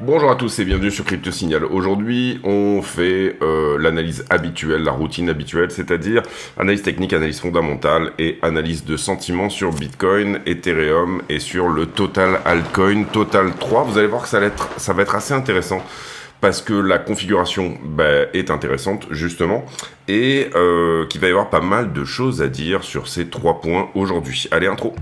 Bonjour à tous et bienvenue sur Crypto Signal. Aujourd'hui, on fait l'analyse habituelle, la routine habituelle, c'est-à-dire analyse technique, analyse fondamentale et analyse de sentiments sur Bitcoin, Ethereum et sur le total altcoin, Total 3. Vous allez voir que ça va être assez intéressant parce que la configuration est intéressante justement et qu'il va y avoir pas mal de choses à dire sur ces 3 points aujourd'hui. Allez, intro.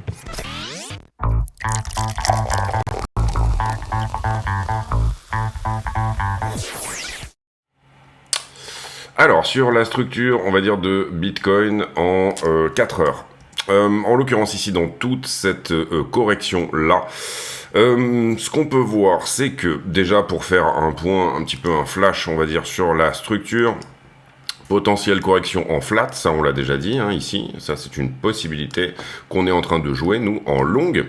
Alors, sur la structure, on va dire, de Bitcoin en 4 heures. En l'occurrence, ici, dans toute cette correction-là, ce qu'on peut voir, c'est que, déjà, pour faire un point, un petit peu un flash, on va dire, sur la structure, potentielle correction en flat, ça, on l'a déjà dit, hein, ici, ça, c'est une possibilité qu'on est en train de jouer, nous, en longue.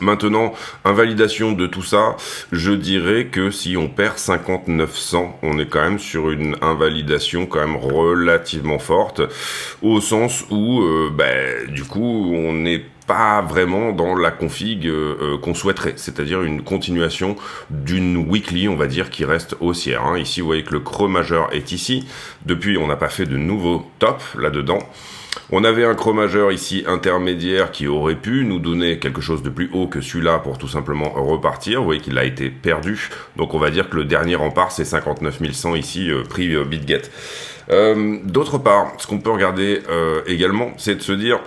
Maintenant, invalidation de tout ça, je dirais que si on perd 5900, on est quand même sur une invalidation quand même relativement forte, au sens où, du coup, on n'est pas vraiment dans la config qu'on souhaiterait, c'est-à-dire une continuation d'une weekly, on va dire, qui reste haussière. Hein. Ici, vous voyez que le creux majeur est ici. Depuis, on n'a pas fait de nouveau top là-dedans. On avait un creux majeur ici intermédiaire qui aurait pu nous donner quelque chose de plus haut que celui-là pour tout simplement repartir. Vous voyez qu'il a été perdu. Donc on va dire que le dernier rempart c'est 59 100 ici prix BitGet. D'autre part, ce qu'on peut regarder également, c'est de se dire,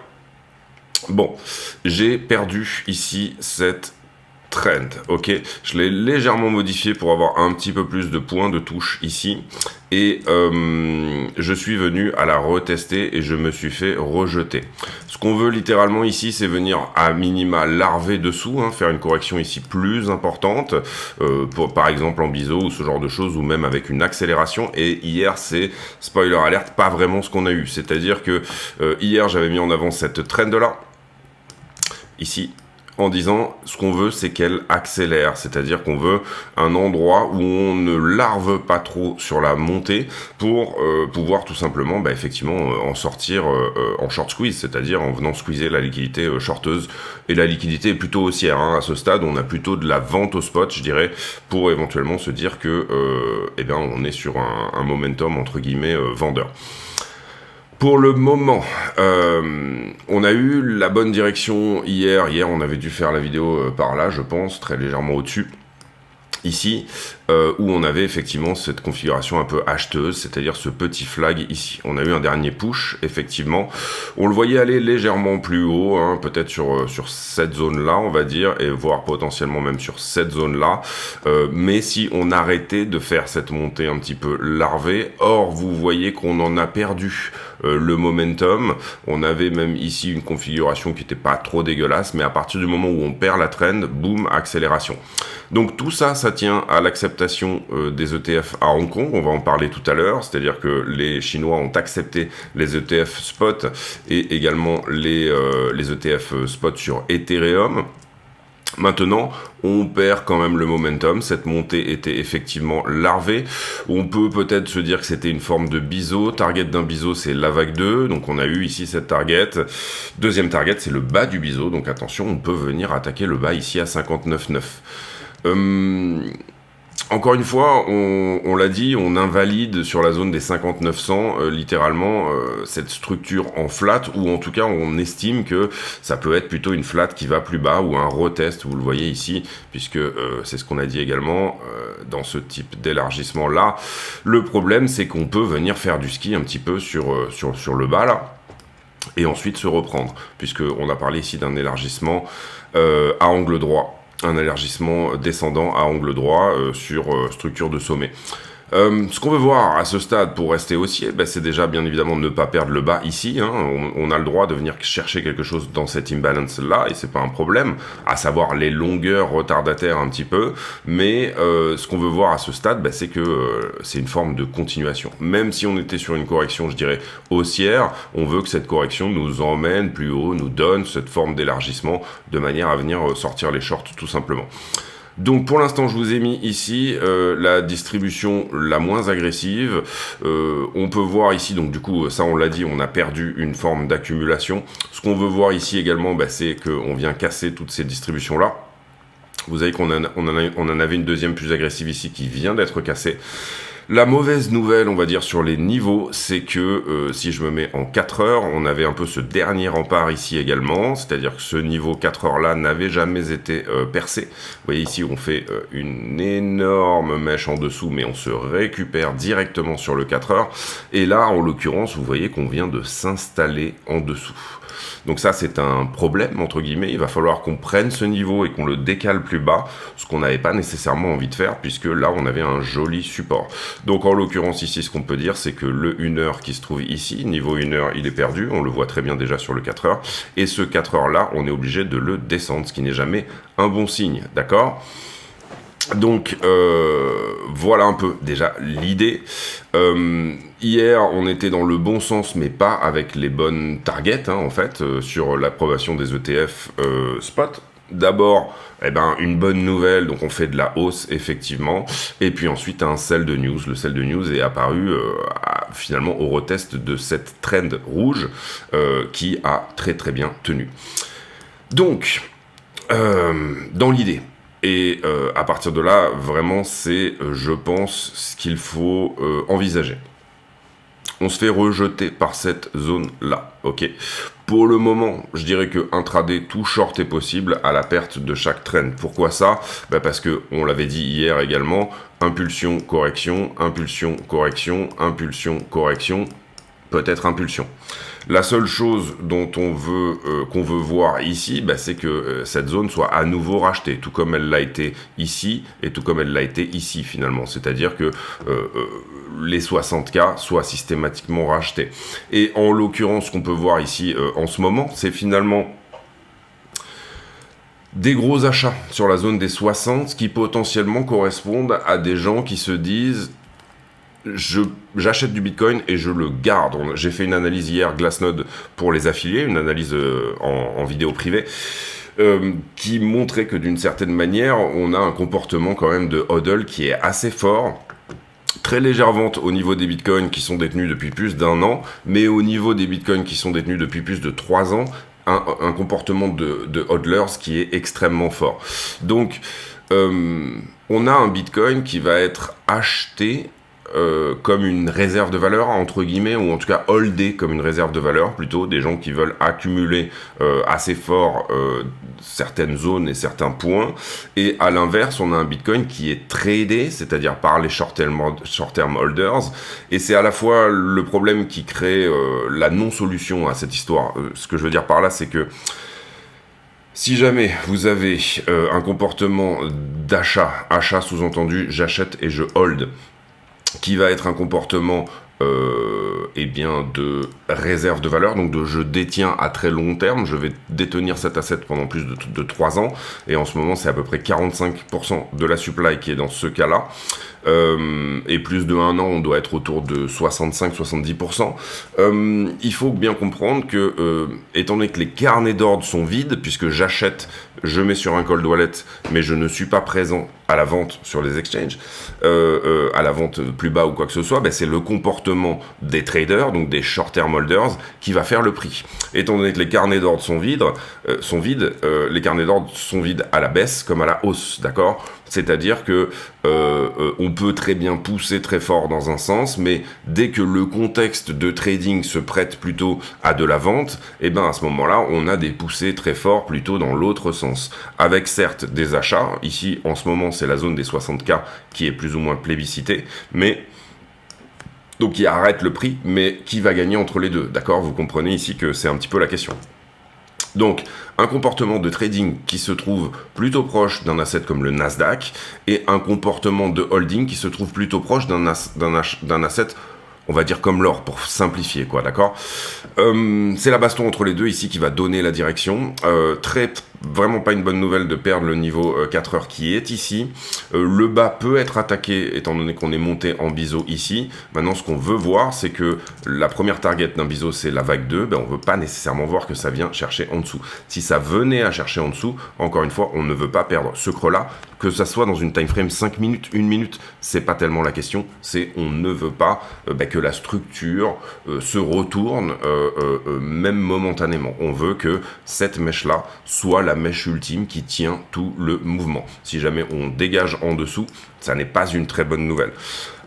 bon, j'ai perdu ici cette trend, ok, je l'ai légèrement modifié pour avoir un petit peu plus de points de touche ici et je suis venu à la retester et je me suis fait rejeter. Ce qu'on veut littéralement ici, c'est venir à minima larver dessous, hein, faire une correction ici plus importante, par exemple en biseau ou ce genre de choses, ou même avec une accélération. Et hier, c'est, spoiler alert, pas vraiment ce qu'on a eu. C'est-à-dire que hier, j'avais mis en avant cette trend-là, ici, en disant ce qu'on veut c'est qu'elle accélère, c'est-à-dire qu'on veut un endroit où on ne larve pas trop sur la montée pour pouvoir tout simplement effectivement en sortir en short squeeze, c'est-à-dire en venant squeezer la liquidité shorteuse, et la liquidité est plutôt haussière, hein. À ce stade on a plutôt de la vente au spot, je dirais, pour éventuellement se dire que on est sur un momentum entre guillemets vendeur. Pour le moment, on a eu la bonne direction hier. Hier, on avait dû faire la vidéo par là, je pense, très légèrement au-dessus. Ici, où on avait effectivement cette configuration un peu acheteuse, c'est-à-dire ce petit flag ici. On a eu un dernier push, effectivement. On le voyait aller légèrement plus haut, hein, peut-être sur cette zone-là, on va dire, et voire potentiellement même sur cette zone-là. Mais si on arrêtait de faire cette montée un petit peu larvée, or vous voyez qu'on en a perdu le momentum. On avait même ici une configuration qui n'était pas trop dégueulasse, mais à partir du moment où on perd la trend, boum, accélération. Donc tout ça, ça tient à l'acceptation des ETF à Hong Kong, on va en parler tout à l'heure, c'est-à-dire que les Chinois ont accepté les ETF spot et également les ETF spot sur Ethereum. Maintenant, on perd quand même le momentum, cette montée était effectivement larvée, on peut peut-être se dire que c'était une forme de biseau, target d'un biseau c'est la vague 2, donc on a eu ici cette target, deuxième target c'est le bas du biseau, donc attention, on peut venir attaquer le bas ici à 59,9. Encore une fois, on l'a dit, on invalide sur la zone des 5900 littéralement cette structure en flat, ou en tout cas on estime que ça peut être plutôt une flat qui va plus bas ou un retest, vous le voyez ici, puisque c'est ce qu'on a dit également dans ce type d'élargissement là. Le problème c'est qu'on peut venir faire du ski un petit peu sur le bas là, et ensuite se reprendre, puisqu'on a parlé ici d'un élargissement à angle droit. Un élargissement descendant à angle droit sur structure de sommet. Ce qu'on veut voir à ce stade pour rester haussier, c'est déjà bien évidemment de ne pas perdre le bas ici. Hein. On a le droit de venir chercher quelque chose dans cet imbalance là et c'est pas un problème, à savoir les longueurs retardataires un petit peu. Mais ce qu'on veut voir à ce stade, c'est que c'est une forme de continuation. Même si on était sur une correction, je dirais haussière, on veut que cette correction nous emmène plus haut, nous donne cette forme d'élargissement de manière à venir sortir les shorts tout simplement. Donc pour l'instant je vous ai mis ici la distribution la moins agressive, on peut voir ici, donc du coup ça on l'a dit, on a perdu une forme d'accumulation. Ce qu'on veut voir ici également, c'est qu'on vient casser toutes ces distributions là. Vous savez on en avait une deuxième plus agressive ici qui vient d'être cassée. La mauvaise nouvelle, on va dire, sur les niveaux, c'est que si je me mets en 4 heures, on avait un peu ce dernier rempart ici également, c'est-à-dire que ce niveau 4 heures-là n'avait jamais été percé. Vous voyez ici, on fait une énorme mèche en dessous, mais on se récupère directement sur le 4 heures. Et là, en l'occurrence, vous voyez qu'on vient de s'installer en dessous. Donc ça, c'est un problème, entre guillemets. Il va falloir qu'on prenne ce niveau et qu'on le décale plus bas, ce qu'on n'avait pas nécessairement envie de faire, puisque là, on avait un joli support. Donc en l'occurrence, ici, ce qu'on peut dire, c'est que le 1 heure qui se trouve ici, niveau 1 heure, il est perdu. On le voit très bien déjà sur le 4 heures. Et ce 4 heures-là, on est obligé de le descendre, ce qui n'est jamais un bon signe, d'accord ? Donc voilà un peu déjà l'idée. Hier on était dans le bon sens mais pas avec les bonnes targets en fait sur l'approbation des ETF spot. D'abord une bonne nouvelle, donc on fait de la hausse effectivement, et puis ensuite un sell de news. Le sell de news est apparu finalement au retest de cette trend rouge qui a très très bien tenu. Donc dans l'idée, et à partir de là, vraiment, c'est, je pense, ce qu'il faut envisager. On se fait rejeter par cette zone-là, ok ? Pour le moment, je dirais que intraday, tout short est possible à la perte de chaque trend. Pourquoi ça ? Parce que, on l'avait dit hier également, impulsion, correction, impulsion, correction, impulsion, correction, peut-être impulsion. La seule chose dont qu'on veut voir ici, c'est que cette zone soit à nouveau rachetée, tout comme elle l'a été ici et tout comme elle l'a été ici finalement. C'est-à-dire que les 60K soient systématiquement rachetés. Et en l'occurrence, ce qu'on peut voir ici en ce moment, c'est finalement des gros achats sur la zone des 60 qui potentiellement correspondent à des gens qui se disent j'achète du Bitcoin et je le garde. J'ai fait une analyse hier Glassnode pour les affiliés, une analyse en vidéo privée, qui montrait que d'une certaine manière, on a un comportement quand même de hodl qui est assez fort. Très légère vente au niveau des bitcoins qui sont détenus depuis plus d'1 an, mais au niveau des bitcoins qui sont détenus depuis plus de 3 ans, un comportement de hodlers qui est extrêmement fort. Donc, on a un bitcoin qui va être acheté comme une réserve de valeur, entre guillemets, ou en tout cas holdé comme une réserve de valeur, plutôt des gens qui veulent accumuler assez fort certaines zones et certains points, et à l'inverse, on a un Bitcoin qui est tradé, c'est-à-dire par les short-term holders, et c'est à la fois le problème qui crée la non-solution à cette histoire. Ce que je veux dire par là, c'est que si jamais vous avez un comportement achat sous-entendu, j'achète et je hold, qui va être un comportement de réserve de valeur, donc de je détiens à très long terme, je vais détenir cet asset pendant plus de 3 ans, et en ce moment c'est à peu près 45% de la supply qui est dans ce cas-là, et plus de 1 an on doit être autour de 65-70%. Il faut bien comprendre que étant donné que les carnets d'ordre sont vides, puisque j'achète, je mets sur un cold wallet, mais je ne suis pas présent à la vente sur les exchanges, à la vente plus bas ou quoi que ce soit, c'est le comportement des traders, donc des short-term holders, qui va faire le prix. Étant donné que les carnets d'ordre sont vides, les carnets d'ordre sont vides à la baisse comme à la hausse, d'accord ? C'est-à-dire que on peut très bien pousser très fort dans un sens, mais dès que le contexte de trading se prête plutôt à de la vente, à ce moment-là, on a des poussées très forts plutôt dans l'autre sens. Avec certes des achats, ici en ce moment c'est la zone des 60K qui est plus ou moins plébiscitée, mais donc qui arrête le prix, mais qui va gagner entre les deux, d'accord ? Vous comprenez ici que c'est un petit peu la question. Donc, un comportement de trading qui se trouve plutôt proche d'un asset comme le Nasdaq, et un comportement de holding qui se trouve plutôt proche d'un asset, on va dire comme l'or, pour simplifier, quoi, d'accord ? C'est la baston entre les deux ici qui va donner la direction. Vraiment pas une bonne nouvelle de perdre le niveau 4 heures qui est ici. Le bas peut être attaqué étant donné qu'on est monté en biseau ici. Maintenant, ce qu'on veut voir, c'est que la première target d'un biseau, c'est la vague 2. On veut pas nécessairement voir que ça vient chercher en dessous. Si ça venait à chercher en dessous, encore une fois, on ne veut pas perdre ce creux-là. Que ça soit dans une time frame 5 minutes, 1 minute, c'est pas tellement la question. C'est on ne veut pas que la structure se retourne même momentanément. On veut que cette mèche-là soit la mèche ultime qui tient tout le mouvement. Si jamais on dégage en dessous, ça n'est pas une très bonne nouvelle.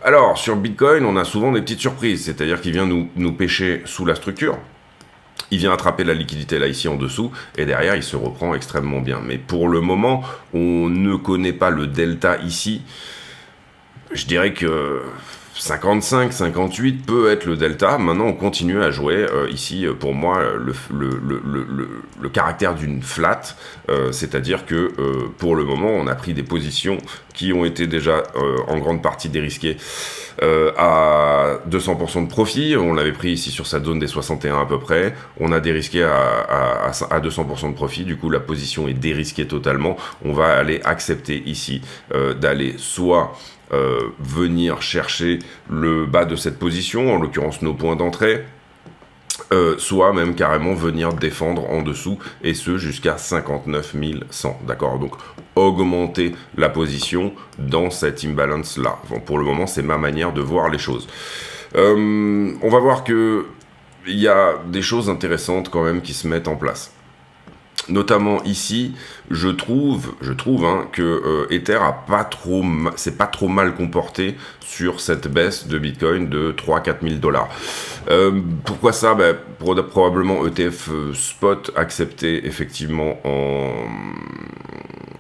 Alors, sur Bitcoin, on a souvent des petites surprises, c'est-à-dire qu'il vient nous pêcher sous la structure. Il vient attraper la liquidité là ici en dessous et derrière il se reprend extrêmement bien. Mais pour le moment, on ne connaît pas le delta ici. Je dirais que 55, 58 peut être le delta. Maintenant, on continue à jouer ici, pour moi, le caractère d'une flat. C'est-à-dire que pour le moment, on a pris des positions qui ont été déjà en grande partie dérisquées à 200% de profit. On l'avait pris ici sur cette zone des 61 à peu près. On a dérisqué à 200% de profit. Du coup, la position est dérisquée totalement. On va aller accepter ici d'aller soit venir chercher le bas de cette position, en l'occurrence nos points d'entrée, soit même carrément venir défendre en dessous, et ce jusqu'à 59 100, d'accord? Donc augmenter la position dans cette imbalance là. Bon, pour le moment, c'est ma manière de voir les choses. On va voir que il y a des choses intéressantes quand même qui se mettent en place. Notamment ici, je trouve que Ether s'est pas trop mal comporté sur cette baisse de Bitcoin de 3-4 000 dollars. Pourquoi ça? Probablement ETF spot accepté effectivement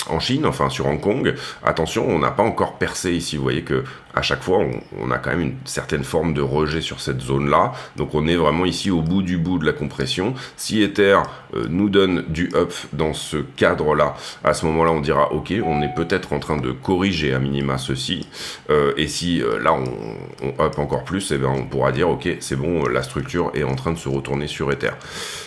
en Chine, enfin sur Hong Kong. Attention, on n'a pas encore percé ici. Vous voyez que à chaque fois, on a quand même une certaine forme de rejet sur cette zone-là. Donc on est vraiment ici au bout de la compression. Si Ether nous donne du up dans ce cadre-là, à ce moment-là, on dira ok, on est peut-être en train de corriger à minima ceci. Et si là on up encore plus, eh bien on pourra dire ok, c'est bon, la structure est en train de se retourner sur Ether.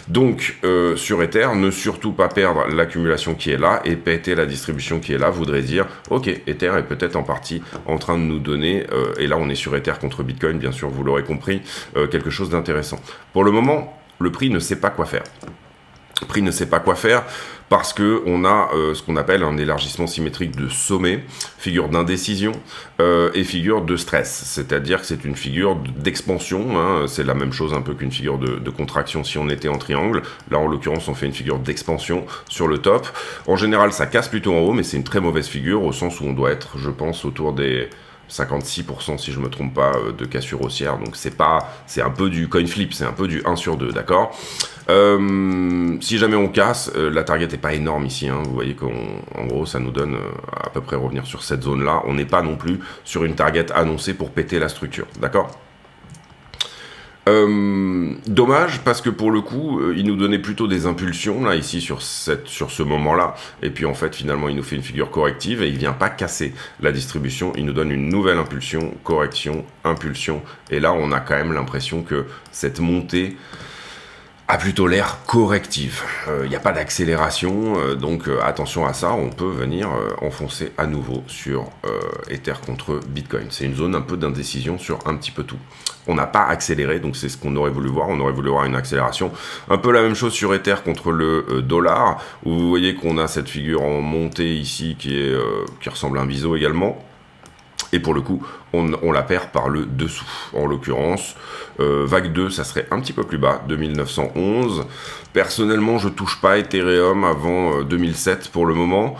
Donc sur Ether, ne surtout pas perdre l'accumulation qui est là et péter la distribution qui est là voudrait dire ok, Ether est peut-être en partie en train de nous donner, et là on est sur Ether contre Bitcoin, bien sûr, vous l'aurez compris, quelque chose d'intéressant. Pour le moment, le prix ne sait pas quoi faire. Le prix ne sait pas quoi faire parce que on a ce qu'on appelle un élargissement symétrique de sommet, figure d'indécision et figure de stress. C'est-à-dire que c'est une figure d'expansion, hein, c'est la même chose un peu qu'une figure de contraction si on était en triangle. Là, en l'occurrence, on fait une figure d'expansion sur le top. En général, ça casse plutôt en haut, mais c'est une très mauvaise figure au sens où on doit être, je pense, autour des 56% si je me trompe pas de cassure haussière, donc c'est un peu du coin flip, c'est un peu du 1 sur 2, d'accord. Si jamais on casse, la target est pas énorme ici, hein. Vous voyez qu'en gros ça nous donne à peu près revenir sur cette zone là, on n'est pas non plus sur une target annoncée pour péter la structure, d'accord. Dommage parce que pour le coup il nous donnait plutôt des impulsions là ici sur ce moment là, et puis en fait finalement il nous fait une figure corrective et il vient pas casser la distribution, il nous donne une nouvelle impulsion, correction, impulsion, et là on a quand même l'impression que cette montée a plutôt l'air corrective. Il n'y a pas d'accélération, donc attention à ça, on peut venir enfoncer à nouveau sur Ether contre Bitcoin. C'est une zone un peu d'indécision sur un petit peu tout. On n'a pas accéléré, donc c'est ce qu'on aurait voulu voir. On aurait voulu voir une accélération. Un peu la même chose sur Ether contre le dollar, où vous voyez qu'on a cette figure en montée ici qui ressemble à un biseau également. Et pour le coup, on la perd par le dessous. En l'occurrence, vague 2, ça serait un petit peu plus bas, 2911. Personnellement, je touche pas Ethereum avant 2007 pour le moment.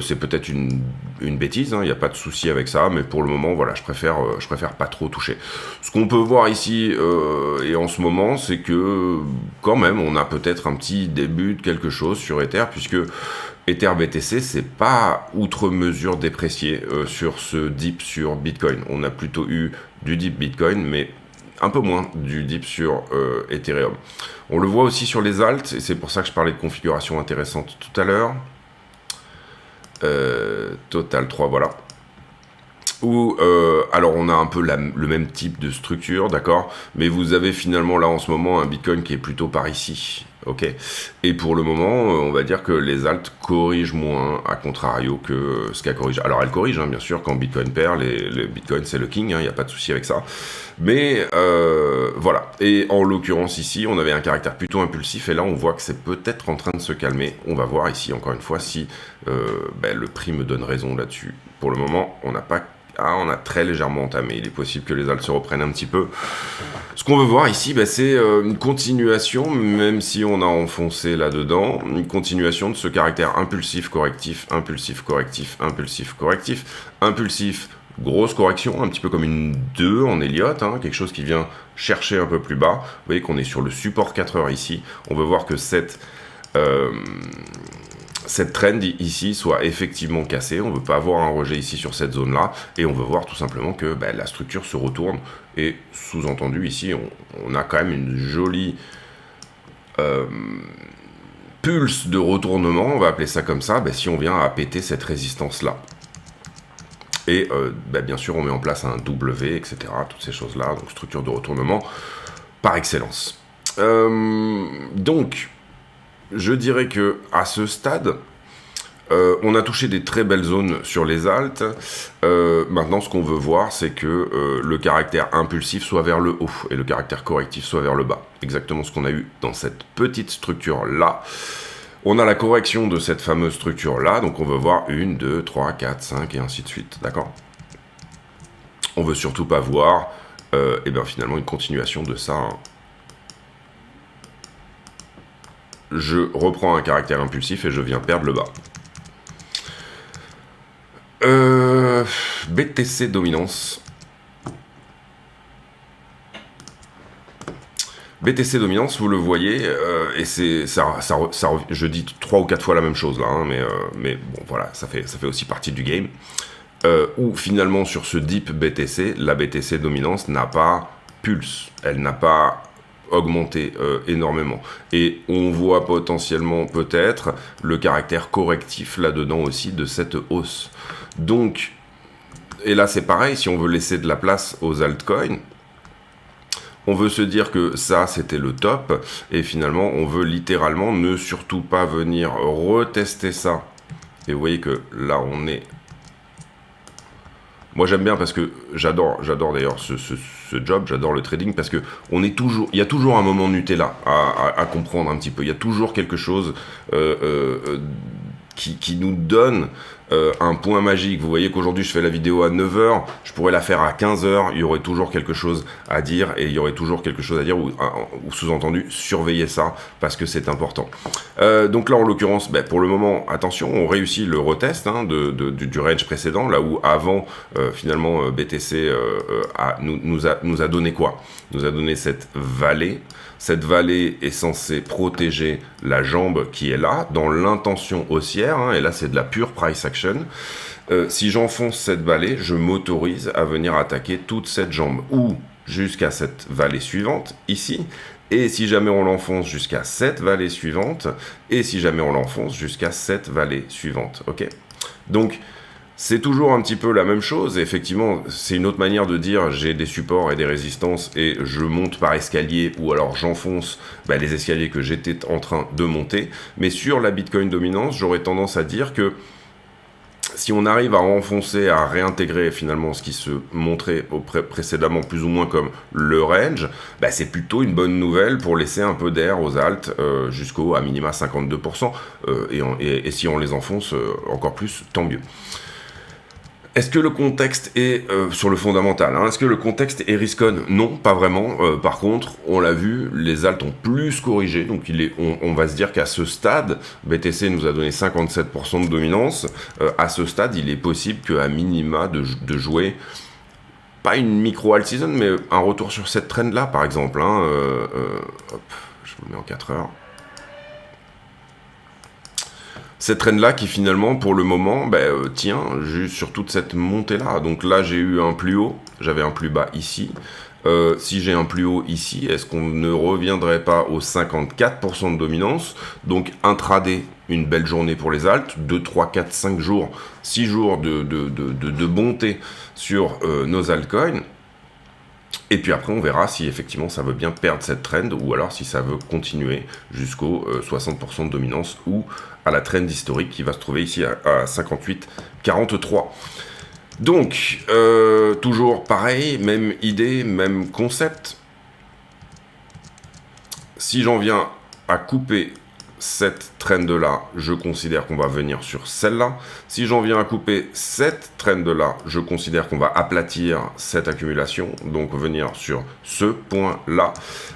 C'est peut-être une bêtise, hein, il n'y a pas de souci avec ça, mais pour le moment, voilà, je préfère pas trop toucher. Ce qu'on peut voir ici et en ce moment, c'est que quand même, on a peut-être un petit début de quelque chose sur Ether, puisque Ether BTC, c'est pas outre mesure déprécié sur ce dip sur Bitcoin. On a plutôt eu du dip Bitcoin, mais un peu moins du dip sur Ethereum. On le voit aussi sur les alts, et c'est pour ça que je parlais de configuration intéressante tout à l'heure. Total 3, voilà. Où, alors on a un peu le même type de structure, d'accord, mais vous avez finalement là en ce moment un Bitcoin qui est plutôt par ici, ok, et pour le moment on va dire que les alts corrigent moins à contrario que ce qu'elle corrige. Alors elle corrige, hein, bien sûr, quand Bitcoin perd, les Bitcoin c'est le king, il n'y a pas de souci avec ça, mais voilà, et en l'occurrence ici on avait un caractère plutôt impulsif, et là on voit que c'est peut-être en train de se calmer. On va voir ici encore une fois si le prix me donne raison là-dessus pour le moment, on n'a pas... Ah, on a très légèrement entamé. Il est possible que les altes se reprennent un petit peu. Ce qu'on veut voir ici, bah, c'est une continuation, même si on a enfoncé là-dedans, une continuation de ce caractère impulsif, correctif, impulsif, correctif, impulsif, correctif, impulsif, grosse correction, un petit peu comme une 2 en Elliott, hein, quelque chose qui vient chercher un peu plus bas. Vous voyez qu'on est sur le support 4 heures ici. On veut voir que cette trend ici soit effectivement cassée. On ne veut pas avoir un rejet ici sur cette zone-là. Et on veut voir tout simplement que bah, la structure se retourne. Et sous-entendu, ici, on a quand même une jolie pulse de retournement. On va appeler ça comme ça, bah, si on vient à péter cette résistance-là. Et bah, bien sûr, on met en place un W, etc. Toutes ces choses-là. Donc, structure de retournement par excellence. Donc... Je dirais que à ce stade, on a touché des très belles zones sur les altes. Maintenant, ce qu'on veut voir, c'est que le caractère impulsif soit vers le haut et le caractère correctif soit vers le bas. Exactement ce qu'on a eu dans cette petite structure-là. On a la correction de cette fameuse structure-là, donc on veut voir 1, 2, 3, 4, 5 et ainsi de suite. D'accord ? On veut surtout pas voir, et bien finalement, une continuation de ça. Hein. Je reprends un caractère impulsif et je viens perdre le bas. BTC dominance. BTC dominance, vous le voyez, et c'est ça, je dis 3 ou 4 fois la même chose là, hein, mais bon voilà, ça fait aussi partie du game. Où finalement sur ce dip BTC, la BTC dominance n'a pas pulse, elle n'a pas augmenté énormément. Et on voit potentiellement peut-être le caractère correctif là-dedans aussi de cette hausse. Donc, et là c'est pareil, si on veut laisser de la place aux altcoins, on veut se dire que ça c'était le top, et finalement on veut littéralement ne surtout pas venir retester ça. Et vous voyez que là on est... Moi j'aime bien parce que j'adore d'ailleurs ce job, j'adore le trading parce que il y a toujours un moment Nutella à comprendre un petit peu. Il y a toujours quelque chose qui nous donne un point magique. Vous voyez qu'aujourd'hui je fais la vidéo à 9h, je pourrais la faire à 15h, il y aurait toujours quelque chose à dire et il y aurait toujours quelque chose à dire ou sous-entendu, surveillez ça parce que c'est important. Donc là en l'occurrence, ben, pour le moment, attention, on réussit le retest hein, du range précédent, là où avant finalement BTC nous a donné quoi? Nous a donné cette vallée. Cette vallée est censée protéger la jambe qui est là, dans l'intention haussière, hein, et là c'est de la pure price action. Si j'enfonce cette vallée, je m'autorise à venir attaquer toute cette jambe, ou jusqu'à cette vallée suivante, ici, et si jamais on l'enfonce jusqu'à cette vallée suivante, et si jamais on l'enfonce jusqu'à cette vallée suivante, ok? Donc, c'est toujours un petit peu la même chose, et effectivement, c'est une autre manière de dire j'ai des supports et des résistances et je monte par escalier ou alors j'enfonce les escaliers que j'étais en train de monter. Mais sur la Bitcoin dominance, j'aurais tendance à dire que si on arrive à enfoncer, à réintégrer finalement ce qui se montrait précédemment plus ou moins comme le range, c'est plutôt une bonne nouvelle pour laisser un peu d'air aux alts jusqu'au à minima 52%, et si on les enfonce encore plus, tant mieux. Est-ce que le contexte est sur le fondamental hein, est-ce que le contexte est riscon? Non, pas vraiment. Par contre, on l'a vu, les alts ont plus corrigé. Donc on va se dire qu'à ce stade, BTC nous a donné 57% de dominance. À ce stade, il est possible qu'à minima de jouer, pas une micro-alt season, mais un retour sur cette trend-là, par exemple. Hein, hop, je me mets en 4 heures. Cette trend-là qui finalement, pour le moment, tient juste sur toute cette montée-là. Donc là, j'ai eu un plus haut, j'avais un plus bas ici. Si j'ai un plus haut ici, est-ce qu'on ne reviendrait pas aux 54% de dominance? Donc intraday, une belle journée pour les alts, 2, 3, 4, 5 jours, 6 jours de bonté sur nos altcoins. Et puis après, on verra si effectivement ça veut bien perdre cette trend ou alors si ça veut continuer jusqu'au 60% de dominance ou à la trend historique qui va se trouver ici à 58,43. Donc, toujours pareil, même idée, même concept. Si j'en viens à couper cette trend-là, je considère qu'on va venir sur celle-là. Si j'en viens à couper cette trend-là, je considère qu'on va aplatir cette accumulation, donc venir sur ce point-là.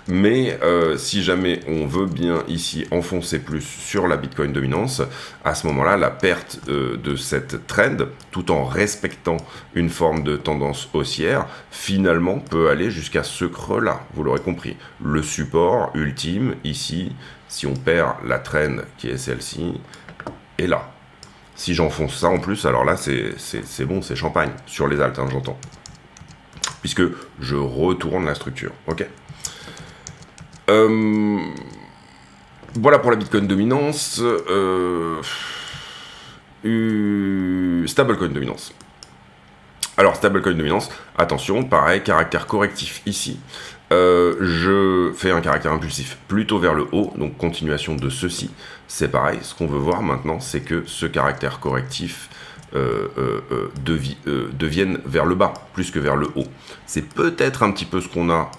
Mais si jamais on veut bien ici enfoncer plus sur la Bitcoin dominance, à ce moment-là, la perte de cette trend, tout en respectant une forme de tendance haussière, finalement peut aller jusqu'à ce creux-là, vous l'aurez compris. Le support ultime, ici, si on perd la trend qui est celle-ci, est là. Si j'enfonce ça en plus, alors là, c'est bon, c'est champagne. Sur les alts, hein, j'entends. Puisque je retourne la structure, ok. Voilà pour la Bitcoin dominance. Stablecoin dominance. Alors, stablecoin dominance, attention, pareil, caractère correctif ici. Je fais un caractère impulsif plutôt vers le haut, donc continuation de ceci. C'est pareil, ce qu'on veut voir maintenant, c'est que ce caractère correctif devienne vers le bas, plus que vers le haut. C'est peut-être un petit peu ce qu'on a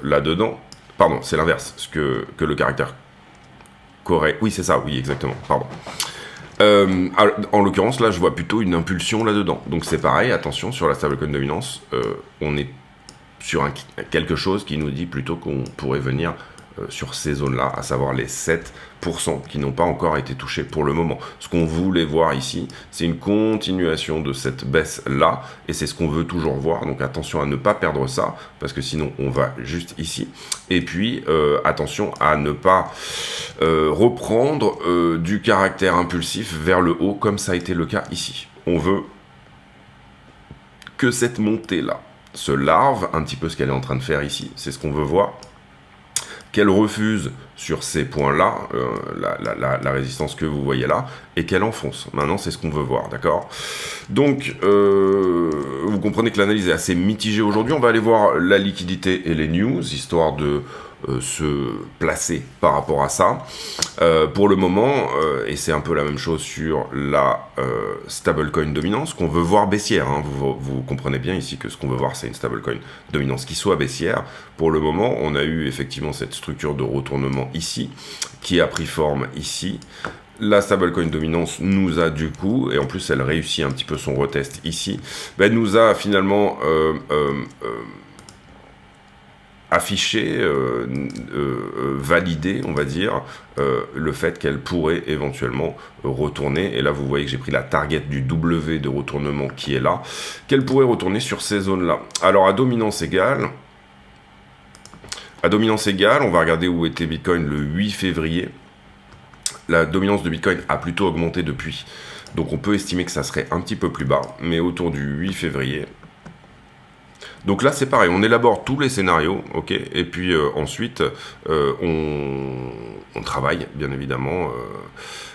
là-dedans. Pardon, c'est l'inverse, ce que le caractère correct... Oui, c'est ça, oui, exactement, pardon. En l'occurrence, là, je vois plutôt une impulsion là-dedans. Donc c'est pareil, attention, sur la stablecoin dominance, on est sur quelque chose qui nous dit plutôt qu'on pourrait venir sur ces zones-là, à savoir les 7% qui n'ont pas encore été touchés pour le moment. Ce qu'on voulait voir ici, c'est une continuation de cette baisse-là, et c'est ce qu'on veut toujours voir, donc attention à ne pas perdre ça, parce que sinon on va juste ici. Et puis, attention à ne pas reprendre du caractère impulsif vers le haut, comme ça a été le cas ici. On veut que cette montée-là se larve, un petit peu ce qu'elle est en train de faire ici, c'est ce qu'on veut voir, qu'elle refuse sur ces points-là, la résistance que vous voyez là, et qu'elle enfonce. Maintenant, c'est ce qu'on veut voir, d'accord? Donc, vous comprenez que l'analyse est assez mitigée aujourd'hui. On va aller voir la liquidité et les news, histoire de se placer par rapport à ça. Pour le moment, et c'est un peu la même chose sur la stablecoin dominance, qu'on veut voir baissière. Hein. Vous comprenez bien ici que ce qu'on veut voir, c'est une stablecoin dominance qui soit baissière. Pour le moment, on a eu effectivement cette structure de retournement ici, qui a pris forme ici. La stablecoin dominance nous a du coup, et en plus elle réussit un petit peu son retest ici, ben, nous a finalement affiché, validé, on va dire, le fait qu'elle pourrait éventuellement retourner, et là vous voyez que j'ai pris la target du W de retournement qui est là, qu'elle pourrait retourner sur ces zones-là. Alors à dominance égale, on va regarder où était Bitcoin le 8 février. La dominance de Bitcoin a plutôt augmenté depuis, donc on peut estimer que ça serait un petit peu plus bas, mais autour du 8 février. Donc là, c'est pareil, on élabore tous les scénarios, ok, et puis ensuite, on travaille, bien évidemment,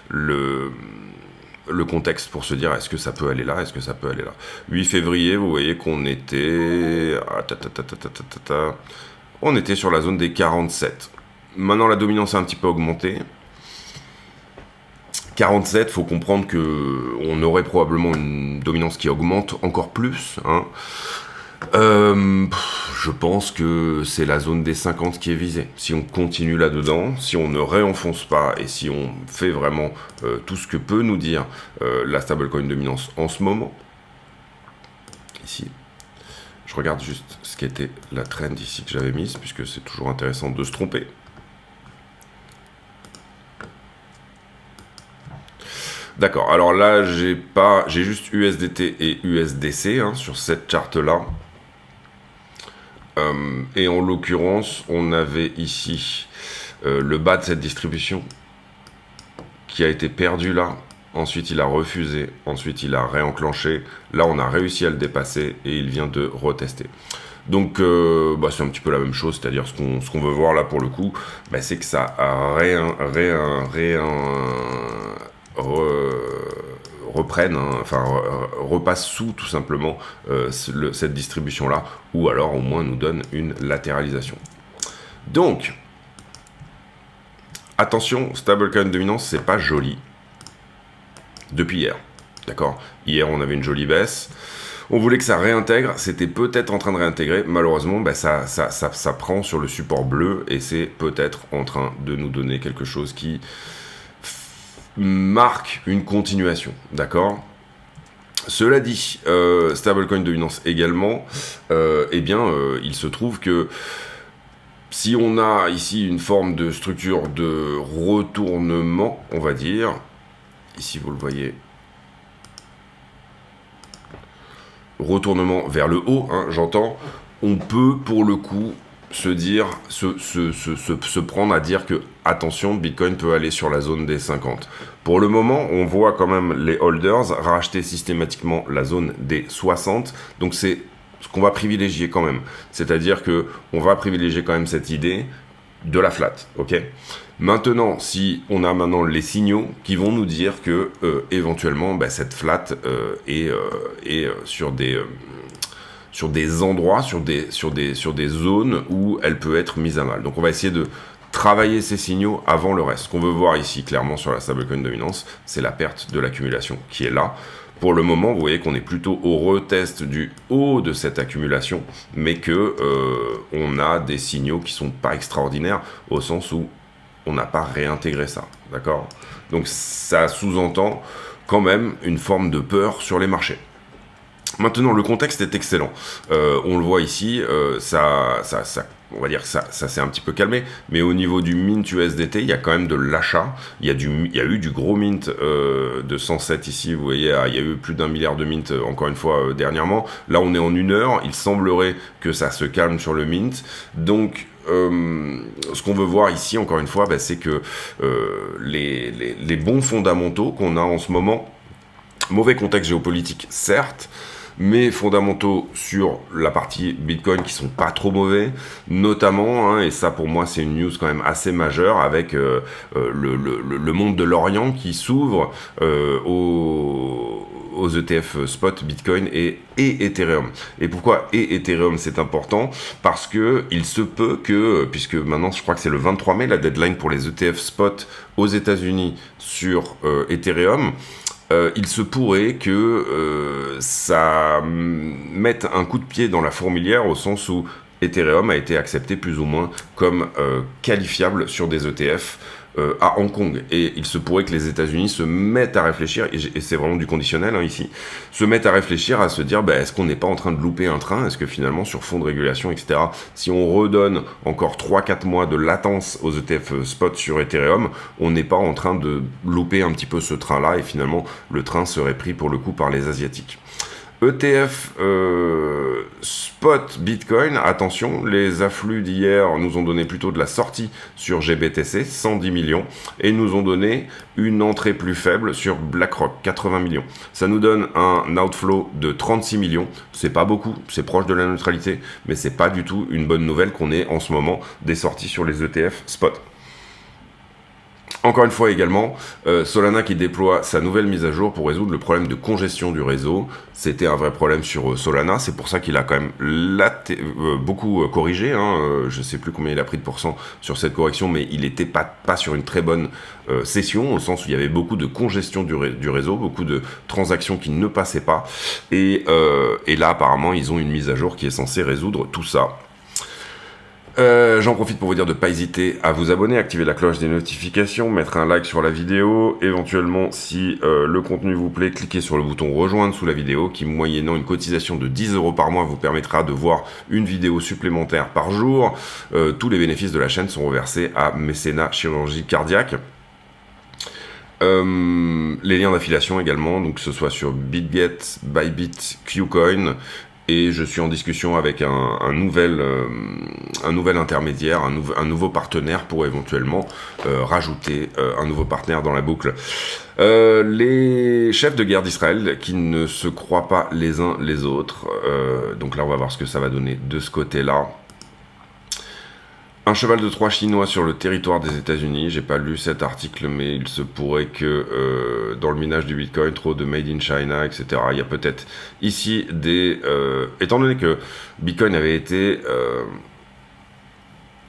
le contexte pour se dire, est-ce que ça peut aller là, est-ce que ça peut aller là. 8 février, vous voyez qu'on était... on était sur la zone des 47. Maintenant, la dominance a un petit peu augmenté. 47, faut comprendre que on aurait probablement une dominance qui augmente encore plus, hein. Je pense que c'est la zone des 50 qui est visée. Si on continue là-dedans, si on ne réenfonce pas et si on fait vraiment tout ce que peut nous dire la stablecoin dominance en ce moment, ici, je regarde juste ce qui était la trend ici que j'avais mise, puisque c'est toujours intéressant de se tromper. D'accord, alors là j'ai juste USDT et USDC hein, sur cette charte-là. Et en l'occurrence, on avait ici le bas de cette distribution qui a été perdu là. Ensuite, il a refusé. Ensuite, il a réenclenché. Là, on a réussi à le dépasser et il vient de retester. Donc, c'est un petit peu la même chose. C'est-à-dire, ce qu'on veut voir là pour le coup, c'est que ça a reprennent, hein, enfin repasse sous tout simplement cette distribution-là, ou alors au moins nous donne une latéralisation. Donc, attention, stablecoin dominance, c'est pas joli. Depuis hier, d'accord? Hier, on avait une jolie baisse. On voulait que ça réintègre, c'était peut-être en train de réintégrer. Malheureusement, ça prend sur le support bleu et c'est peut-être en train de nous donner quelque chose qui marque une continuation, d'accord ? Cela dit, stablecoin de Binance également, il se trouve que si on a ici une forme de structure de retournement, on va dire, ici vous le voyez, retournement vers le haut, hein, j'entends, on peut pour le coup se dire, se prendre à dire que, attention, Bitcoin peut aller sur la zone des 50. Pour le moment, on voit quand même les holders racheter systématiquement la zone des 60, donc c'est ce qu'on va privilégier quand même. C'est-à-dire que on va privilégier quand même cette idée de la flat, ok ? Maintenant, si on a maintenant les signaux qui vont nous dire que éventuellement cette flat est sur des endroits, sur des zones où elle peut être mise à mal. Donc on va essayer de travailler ces signaux avant le reste. Ce qu'on veut voir ici clairement sur la stablecoin de Binance, c'est la perte de l'accumulation qui est là. Pour le moment, vous voyez qu'on est plutôt au retest du haut de cette accumulation, mais que on a des signaux qui sont pas extraordinaires, au sens où on n'a pas réintégré ça, d'accord ? Donc ça sous-entend quand même une forme de peur sur les marchés. Maintenant, le contexte est excellent. On le voit ici, on va dire que ça s'est un petit peu calmé, mais au niveau du mint USDT, il y a quand même de l'achat. Il y a eu du gros mint de 107 ici. Vous voyez, il y a eu plus d'1 milliard de mint encore une fois dernièrement. Là, on est en 1 heure. Il semblerait que ça se calme sur le mint. Donc ce qu'on veut voir ici, encore une fois, c'est que les bons fondamentaux qu'on a en ce moment, mauvais contexte géopolitique, certes, mais fondamentaux sur la partie Bitcoin qui sont pas trop mauvais, notamment, et ça pour moi c'est une news quand même assez majeure, avec le monde de l'Orient qui s'ouvre aux ETF spot Bitcoin et Ethereum. Et pourquoi Ethereum c'est important ? Parce que il se peut que, puisque maintenant je crois que c'est le 23 mai la deadline pour les ETF spot aux États-Unis sur Ethereum, il se pourrait que ça mette un coup de pied dans la fourmilière, au sens où Ethereum a été accepté plus ou moins comme qualifiable sur des ETF à Hong Kong. Et il se pourrait que les États-Unis se mettent à réfléchir, et c'est vraiment du conditionnel ici, se mettent à réfléchir, à se dire est-ce qu'on n'est pas en train de louper un train ? Est-ce que finalement sur fond de régulation, etc., si on redonne encore 3-4 mois de latence aux ETF spot sur Ethereum, on n'est pas en train de louper un petit peu ce train-là, et finalement le train serait pris pour le coup par les Asiatiques. ETF spot Bitcoin, attention, les afflux d'hier nous ont donné plutôt de la sortie sur GBTC, 110 millions, et nous ont donné une entrée plus faible sur BlackRock, 80 millions. Ça nous donne un outflow de 36 millions, c'est pas beaucoup, c'est proche de la neutralité, mais c'est pas du tout une bonne nouvelle qu'on ait en ce moment des sorties sur les ETF spot. Encore une fois également, Solana qui déploie sa nouvelle mise à jour pour résoudre le problème de congestion du réseau. C'était un vrai problème sur Solana, c'est pour ça qu'il a quand même beaucoup corrigé. Je ne sais plus combien il a pris de pourcent sur cette correction, mais il n'était pas sur une très bonne session, au sens où il y avait beaucoup de congestion du réseau, beaucoup de transactions qui ne passaient pas. Et là, apparemment, ils ont une mise à jour qui est censée résoudre tout ça. J'en profite pour vous dire de ne pas hésiter à vous abonner, activer la cloche des notifications, mettre un like sur la vidéo, éventuellement si le contenu vous plaît, cliquez sur le bouton rejoindre sous la vidéo qui, moyennant une cotisation de 10 € par mois, vous permettra de voir une vidéo supplémentaire par jour. Tous les bénéfices de la chaîne sont reversés à Mécénat Chirurgie Cardiaque. Les liens d'affiliation également, donc que ce soit sur BitGet, Bybit, Qcoin. Et je suis en discussion avec un nouvel intermédiaire, un nouveau partenaire pour éventuellement rajouter un nouveau partenaire dans la boucle. Les chefs de guerre d'Israël qui ne se croient pas les uns les autres. Donc là, on va voir ce que ça va donner de ce côté-là. Un cheval de Troie chinois sur le territoire des États-Unis. J'ai pas lu cet article, mais il se pourrait que dans le minage du Bitcoin, trop de Made in China, etc. Il y a peut-être ici des... étant donné que Bitcoin avait été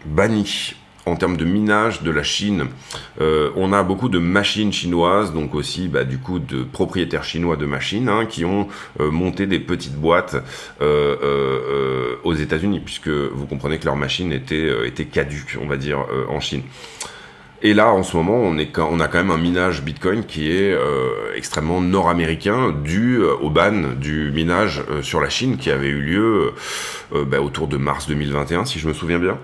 banni en termes de minage de la Chine, on a beaucoup de machines chinoises, donc aussi du coup de propriétaires chinois de machines qui ont monté des petites boîtes aux États-Unis, puisque vous comprenez que leurs machines étaient caduques, on va dire, en Chine. Et là, en ce moment, on a quand même un minage Bitcoin qui est extrêmement nord-américain, dû au ban du minage sur la Chine qui avait eu lieu autour de mars 2021, si je me souviens bien.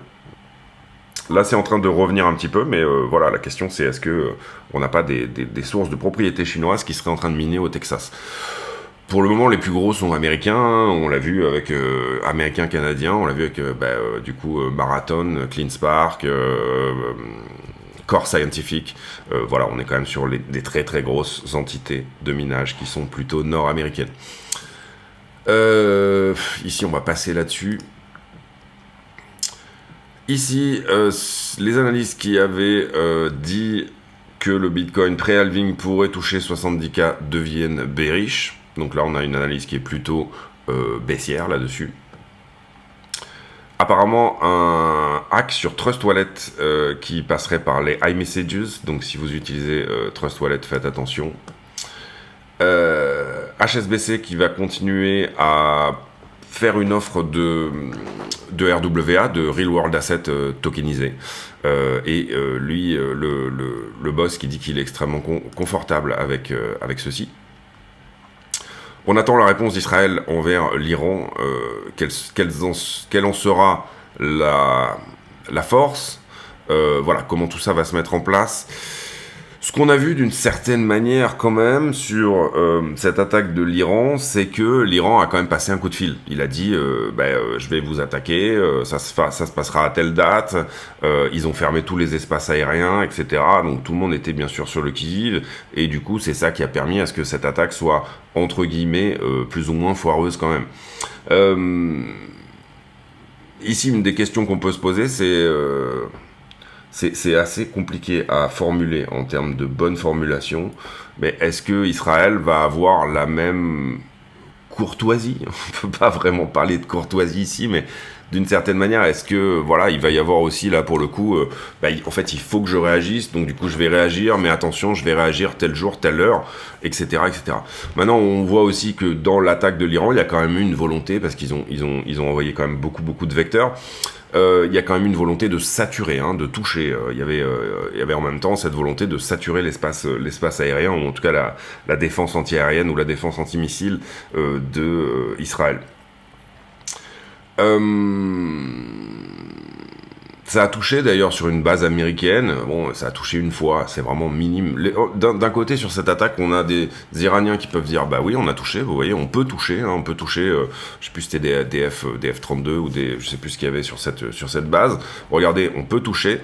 Là, c'est en train de revenir un petit peu, mais voilà, la question c'est est-ce que on n'a pas des sources de propriété chinoises qui seraient en train de miner au Texas? Pour le moment, les plus gros sont américains. On l'a vu avec américains, canadiens. On l'a vu avec du coup Marathon, CleanSpark, Core Scientific. Voilà, on est quand même sur des très très grosses entités de minage qui sont plutôt nord-américaines. Ici, on va passer là-dessus. Ici, les analystes qui avaient dit que le Bitcoin pré-halving pourrait toucher 70K deviennent bearish. Donc là, on a une analyse qui est plutôt baissière là-dessus. Apparemment, un hack sur Trust Wallet qui passerait par les iMessages. Donc si vous utilisez Trust Wallet, faites attention. HSBC qui va continuer à faire une offre de RWA, de Real World Asset tokenisé. Lui, le boss qui dit qu'il est extrêmement confortable avec ceci. On attend la réponse d'Israël envers l'Iran. Quelle en sera la force? Voilà, comment tout ça va se mettre en place. Ce qu'on a vu d'une certaine manière quand même sur cette attaque de l'Iran, c'est que l'Iran a quand même passé un coup de fil. Il a dit je vais vous attaquer, ça se passera à telle date, ils ont fermé tous les espaces aériens, etc. Donc tout le monde était bien sûr sur le qui-vive, et du coup c'est ça qui a permis à ce que cette attaque soit, entre guillemets, plus ou moins foireuse quand même. Ici, une des questions qu'on peut se poser, c'est assez compliqué à formuler en termes de bonne formulation, mais est-ce que Israël va avoir la même courtoisie? On peut pas vraiment parler de courtoisie ici, mais d'une certaine manière, est-ce que voilà, il va y avoir aussi là pour le coup, en fait, il faut que je réagisse, donc du coup, je vais réagir, mais attention, je vais réagir tel jour, telle heure, etc., etc. Maintenant, on voit aussi que dans l'attaque de l'Iran, il y a quand même eu une volonté parce qu'ils ont envoyé quand même beaucoup de vecteurs. Il y a quand même une volonté de saturer, de toucher. Il y avait en même temps cette volonté de saturer l'espace aérien, ou en tout cas la défense anti-aérienne ou la défense anti-missile de Israël. Ça a touché d'ailleurs sur une base américaine. Bon, ça a touché une fois, c'est vraiment minime. D'un côté, sur cette attaque, on a des Iraniens qui peuvent dire bah oui, on a touché, vous voyez, on peut toucher, je sais plus si c'était des F-32 ou je sais plus ce qu'il y avait sur cette base. Regardez, on peut toucher.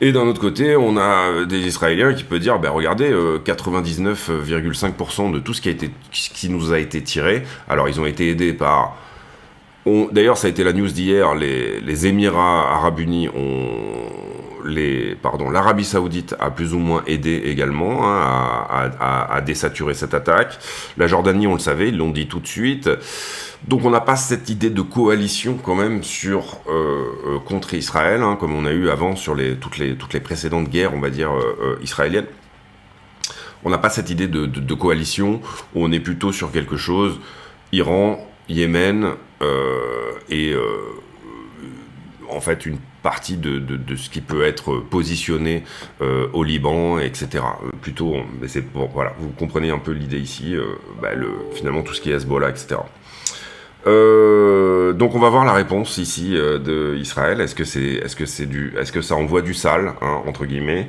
Et d'un autre côté, on a des Israéliens qui peuvent dire, regardez, 99,5% de tout ce qui nous a été tiré. Alors, ils ont été aidés par... D'ailleurs, ça a été la news d'hier, les Émirats Arabes Unis l'Arabie Saoudite a plus ou moins aidé également à désaturer cette attaque. La Jordanie, on le savait, ils l'ont dit tout de suite. Donc on n'a pas cette idée de coalition quand même contre Israël, comme on a eu avant sur toutes les précédentes guerres, on va dire, israéliennes. On n'a pas cette idée de coalition, où on est plutôt sur quelque chose, Iran, Yémen, en fait une partie de ce qui peut être positionné au Liban, etc. Plutôt, mais c'est voilà, vous comprenez un peu l'idée ici, finalement tout ce qui est Hezbollah, etc. Donc on va voir la réponse ici de Israël. Est-ce que ça envoie du sale, entre guillemets.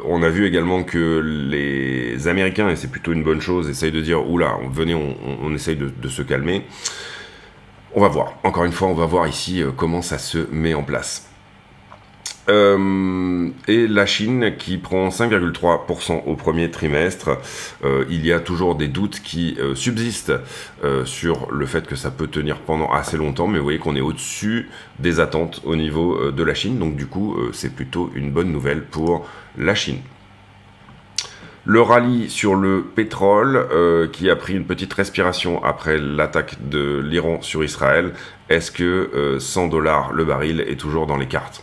On a vu également que les Américains, et c'est plutôt une bonne chose, essayent de dire oula, venez, on essaye de se calmer. On va voir. Encore une fois, on va voir ici comment ça se met en place. Et la Chine qui prend 5,3% au premier trimestre. Il y a toujours des doutes qui subsistent sur le fait que ça peut tenir pendant assez longtemps, mais vous voyez qu'on est au-dessus des attentes au niveau de la Chine, donc du coup c'est plutôt une bonne nouvelle pour la Chine. Le rallye sur le pétrole qui a pris une petite respiration après l'attaque de l'Iran sur Israël. Est-ce que $100 le baril est toujours dans les cartes?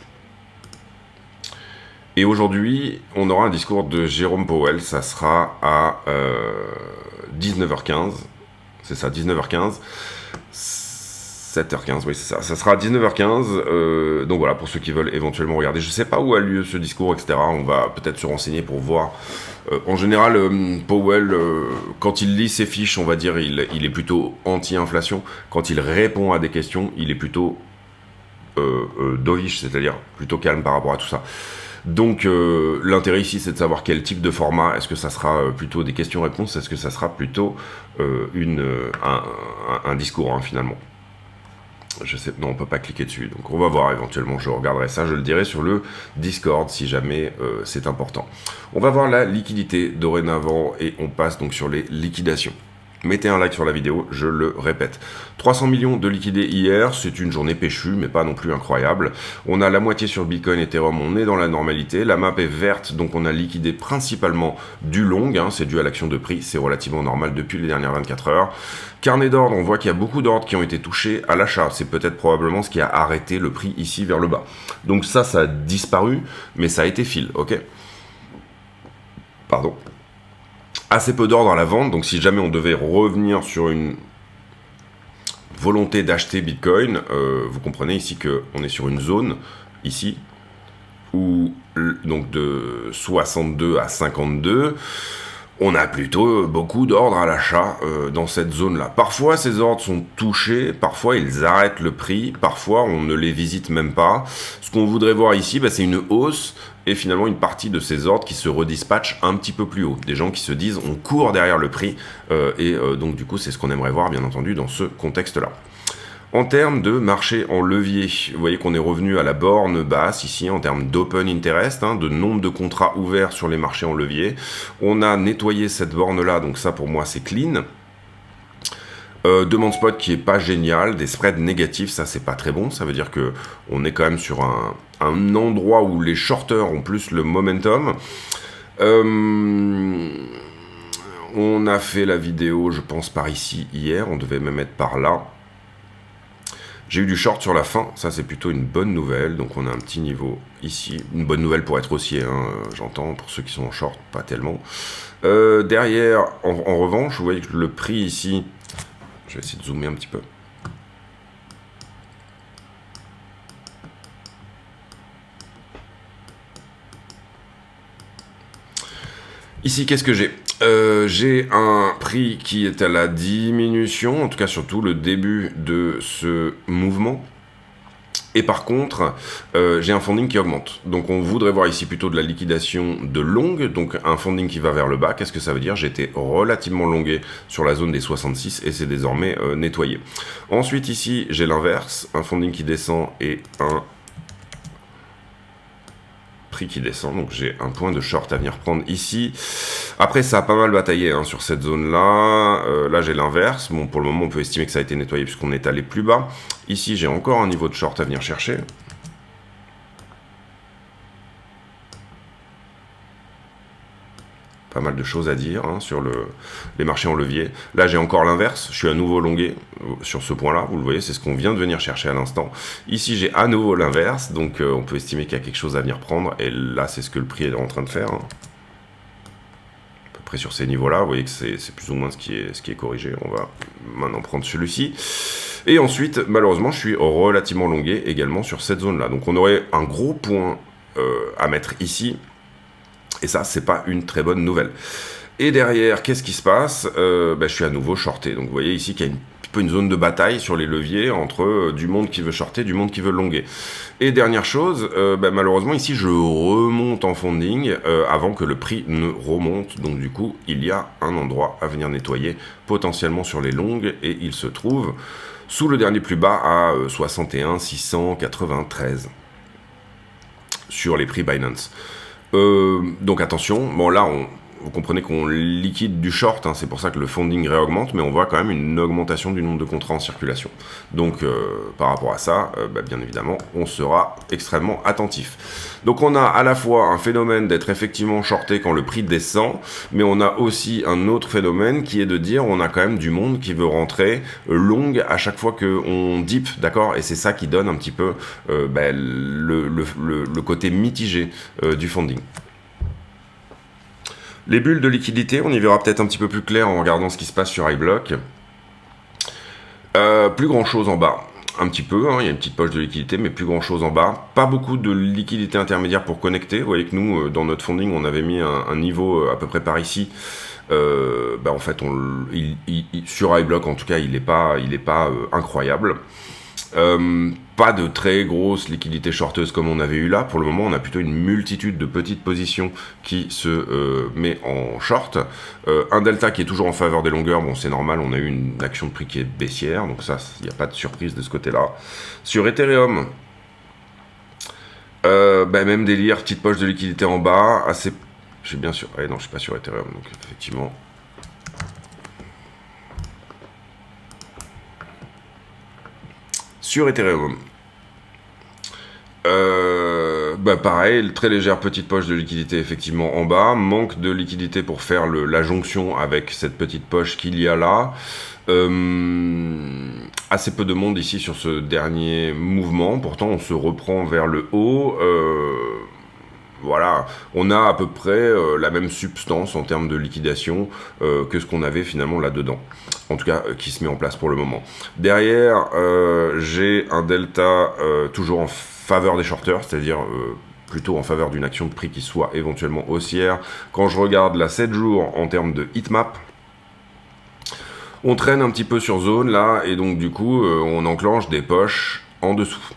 Et aujourd'hui, on aura un discours de Jérôme Powell, ça sera à 19h15, c'est ça, 19h15. 7h15, oui c'est ça. Ça sera à 19h15. Donc voilà, pour ceux qui veulent éventuellement regarder. Je sais pas où a lieu ce discours, etc. On va peut-être se renseigner pour voir. En général, Powell, quand il lit ses fiches, on va dire, il est plutôt anti-inflation. Quand il répond à des questions, il est plutôt dovish, c'est-à-dire plutôt calme par rapport à tout ça. Donc l'intérêt ici, c'est de savoir quel type de format. Est-ce que ça sera plutôt des questions-réponses? Est-ce que ça sera plutôt un discours, hein, finalement? Je sais, non, on peut pas cliquer dessus, donc on va voir éventuellement, je regarderai ça, je le dirai sur le Discord si jamais c'est important. On va voir la liquidité dorénavant et on passe donc sur les liquidations. Mettez un like sur la vidéo, je le répète. 300 millions de liquidés hier, c'est une journée péchue, mais pas non plus incroyable. On a la moitié sur Bitcoin, Ethereum, on est dans la normalité. La map est verte, donc on a liquidé principalement du long, hein, c'est dû à l'action de prix, c'est relativement normal depuis les dernières 24 heures. Carnet d'ordre, on voit qu'il y a beaucoup d'ordres qui ont été touchés à l'achat. C'est peut-être probablement ce qui a arrêté le prix ici vers le bas. Donc ça a disparu, mais ça a été fill, ok? Pardon. Assez peu d'ordre à la vente, donc si jamais on devait revenir sur une volonté d'acheter Bitcoin, vous comprenez ici qu'on est sur une zone, ici, où donc de 62 à 52, on a plutôt beaucoup d'ordres à l'achat dans cette zone-là. Parfois, ces ordres sont touchés, parfois ils arrêtent le prix, parfois on ne les visite même pas. Ce qu'on voudrait voir ici, bah, c'est une hausse et finalement une partie de ces ordres qui se redispatchent un petit peu plus haut. Des gens qui se disent on court derrière le prix donc du coup c'est ce qu'on aimerait voir bien entendu dans ce contexte-là. En termes de marché en levier, vous voyez qu'on est revenu à la borne basse ici en termes d'open interest, hein, de nombre de contrats ouverts sur les marchés en levier. On a nettoyé cette borne-là, donc ça pour moi c'est clean. Demande spot qui est pas génial, des spreads négatifs, ça c'est pas très bon, ça veut dire que on est quand même sur un endroit où les shorters ont plus le momentum. On a fait la vidéo, je pense, par ici hier, on devait même être par là. J'ai eu du short sur la fin, ça c'est plutôt une bonne nouvelle, donc on a un petit niveau ici, une bonne nouvelle pour être haussier, hein, j'entends, pour ceux qui sont en short, pas tellement. Derrière, en revanche, vous voyez que le prix ici, je vais essayer de zoomer un petit peu. Ici, qu'est-ce que j'ai? J'ai un prix qui est à la diminution, en tout cas surtout le début de ce mouvement. Et par contre, j'ai un funding qui augmente. Donc on voudrait voir ici plutôt de la liquidation de longue, donc un funding qui va vers le bas. Qu'est-ce que ça veut dire? J'étais relativement longué sur la zone des 66 et c'est désormais nettoyé. Ensuite ici, j'ai l'inverse, un funding qui descend et un prix qui descend, donc j'ai un point de short à venir prendre ici. Après ça a pas mal bataillé hein, sur cette zone là, là j'ai l'inverse, bon pour le moment on peut estimer que ça a été nettoyé puisqu'on est allé plus bas. Ici j'ai encore un niveau de short à venir chercher. Pas mal de choses à dire hein, sur les marchés en levier. Là, j'ai encore l'inverse. Je suis à nouveau longué sur ce point-là. Vous le voyez, c'est ce qu'on vient de venir chercher à l'instant. Ici, j'ai à nouveau l'inverse. Donc, on peut estimer qu'il y a quelque chose à venir prendre. Et là, c'est ce que le prix est en train de faire. Hein. À peu près sur ces niveaux-là. Vous voyez que c'est plus ou moins ce qui est corrigé. On va maintenant prendre celui-ci. Et ensuite, malheureusement, je suis relativement longué également sur cette zone-là. Donc, on aurait un gros point à mettre ici. Et ça, c'est pas une très bonne nouvelle. Et derrière, qu'est-ce qui se passe? Je suis à nouveau shorté. Donc vous voyez ici qu'il y a un petit peu une zone de bataille sur les leviers entre du monde qui veut shorter, du monde qui veut longuer. Et dernière chose, malheureusement ici je remonte en funding avant que le prix ne remonte. Donc du coup, il y a un endroit à venir nettoyer potentiellement sur les longues et il se trouve sous le dernier plus bas à 61 693 sur les prix Binance. Donc attention, bon là vous comprenez qu'on liquide du short, hein, c'est pour ça que le funding réaugmente, mais on voit quand même une augmentation du nombre de contrats en circulation. Donc par rapport à ça, bien évidemment, on sera extrêmement attentif. Donc on a à la fois un phénomène d'être effectivement shorté quand le prix descend, mais on a aussi un autre phénomène qui est de dire on a quand même du monde qui veut rentrer long à chaque fois qu'on dip, d'accord? Et c'est ça qui donne un petit peu le côté mitigé du funding. Les bulles de liquidité, on y verra peut-être un petit peu plus clair en regardant ce qui se passe sur iBlock. Plus grand chose en bas. un petit peu, hein, il y a une petite poche de liquidité, mais plus grand chose en bas. Pas beaucoup de liquidité intermédiaire pour connecter. Vous voyez que nous, dans notre funding, on avait mis un niveau à peu près par ici. En fait, sur iBlock, en tout cas, il n'est pas incroyable. Pas de très grosses liquidités shorteuses comme on avait eu là. Pour le moment, on a plutôt une multitude de petites positions qui se met en short. Un delta qui est toujours en faveur des longueurs. Bon, c'est normal, on a eu une action de prix qui est baissière. Donc ça, il n'y a pas de surprise de ce côté-là. Sur Ethereum, même délire, petite poche de liquidité en bas. Assez... Je suis bien sûr... non, je ne suis pas sur Ethereum, donc effectivement... Sur Ethereum, pareil, très légère petite poche de liquidité effectivement en bas, manque de liquidité pour faire la jonction avec cette petite poche qu'il y a là. Assez peu de monde ici sur ce dernier mouvement, pourtant on se reprend vers le haut. Voilà, on a à peu près la même substance en termes de liquidation que ce qu'on avait finalement là-dedans. En tout cas, qui se met en place pour le moment. Derrière, j'ai un delta toujours en faveur des shorters, c'est-à-dire plutôt en faveur d'une action de prix qui soit éventuellement haussière. Quand je regarde la 7 jours en termes de heatmap, on traîne un petit peu sur zone là, et donc du coup, on enclenche des poches en dessous.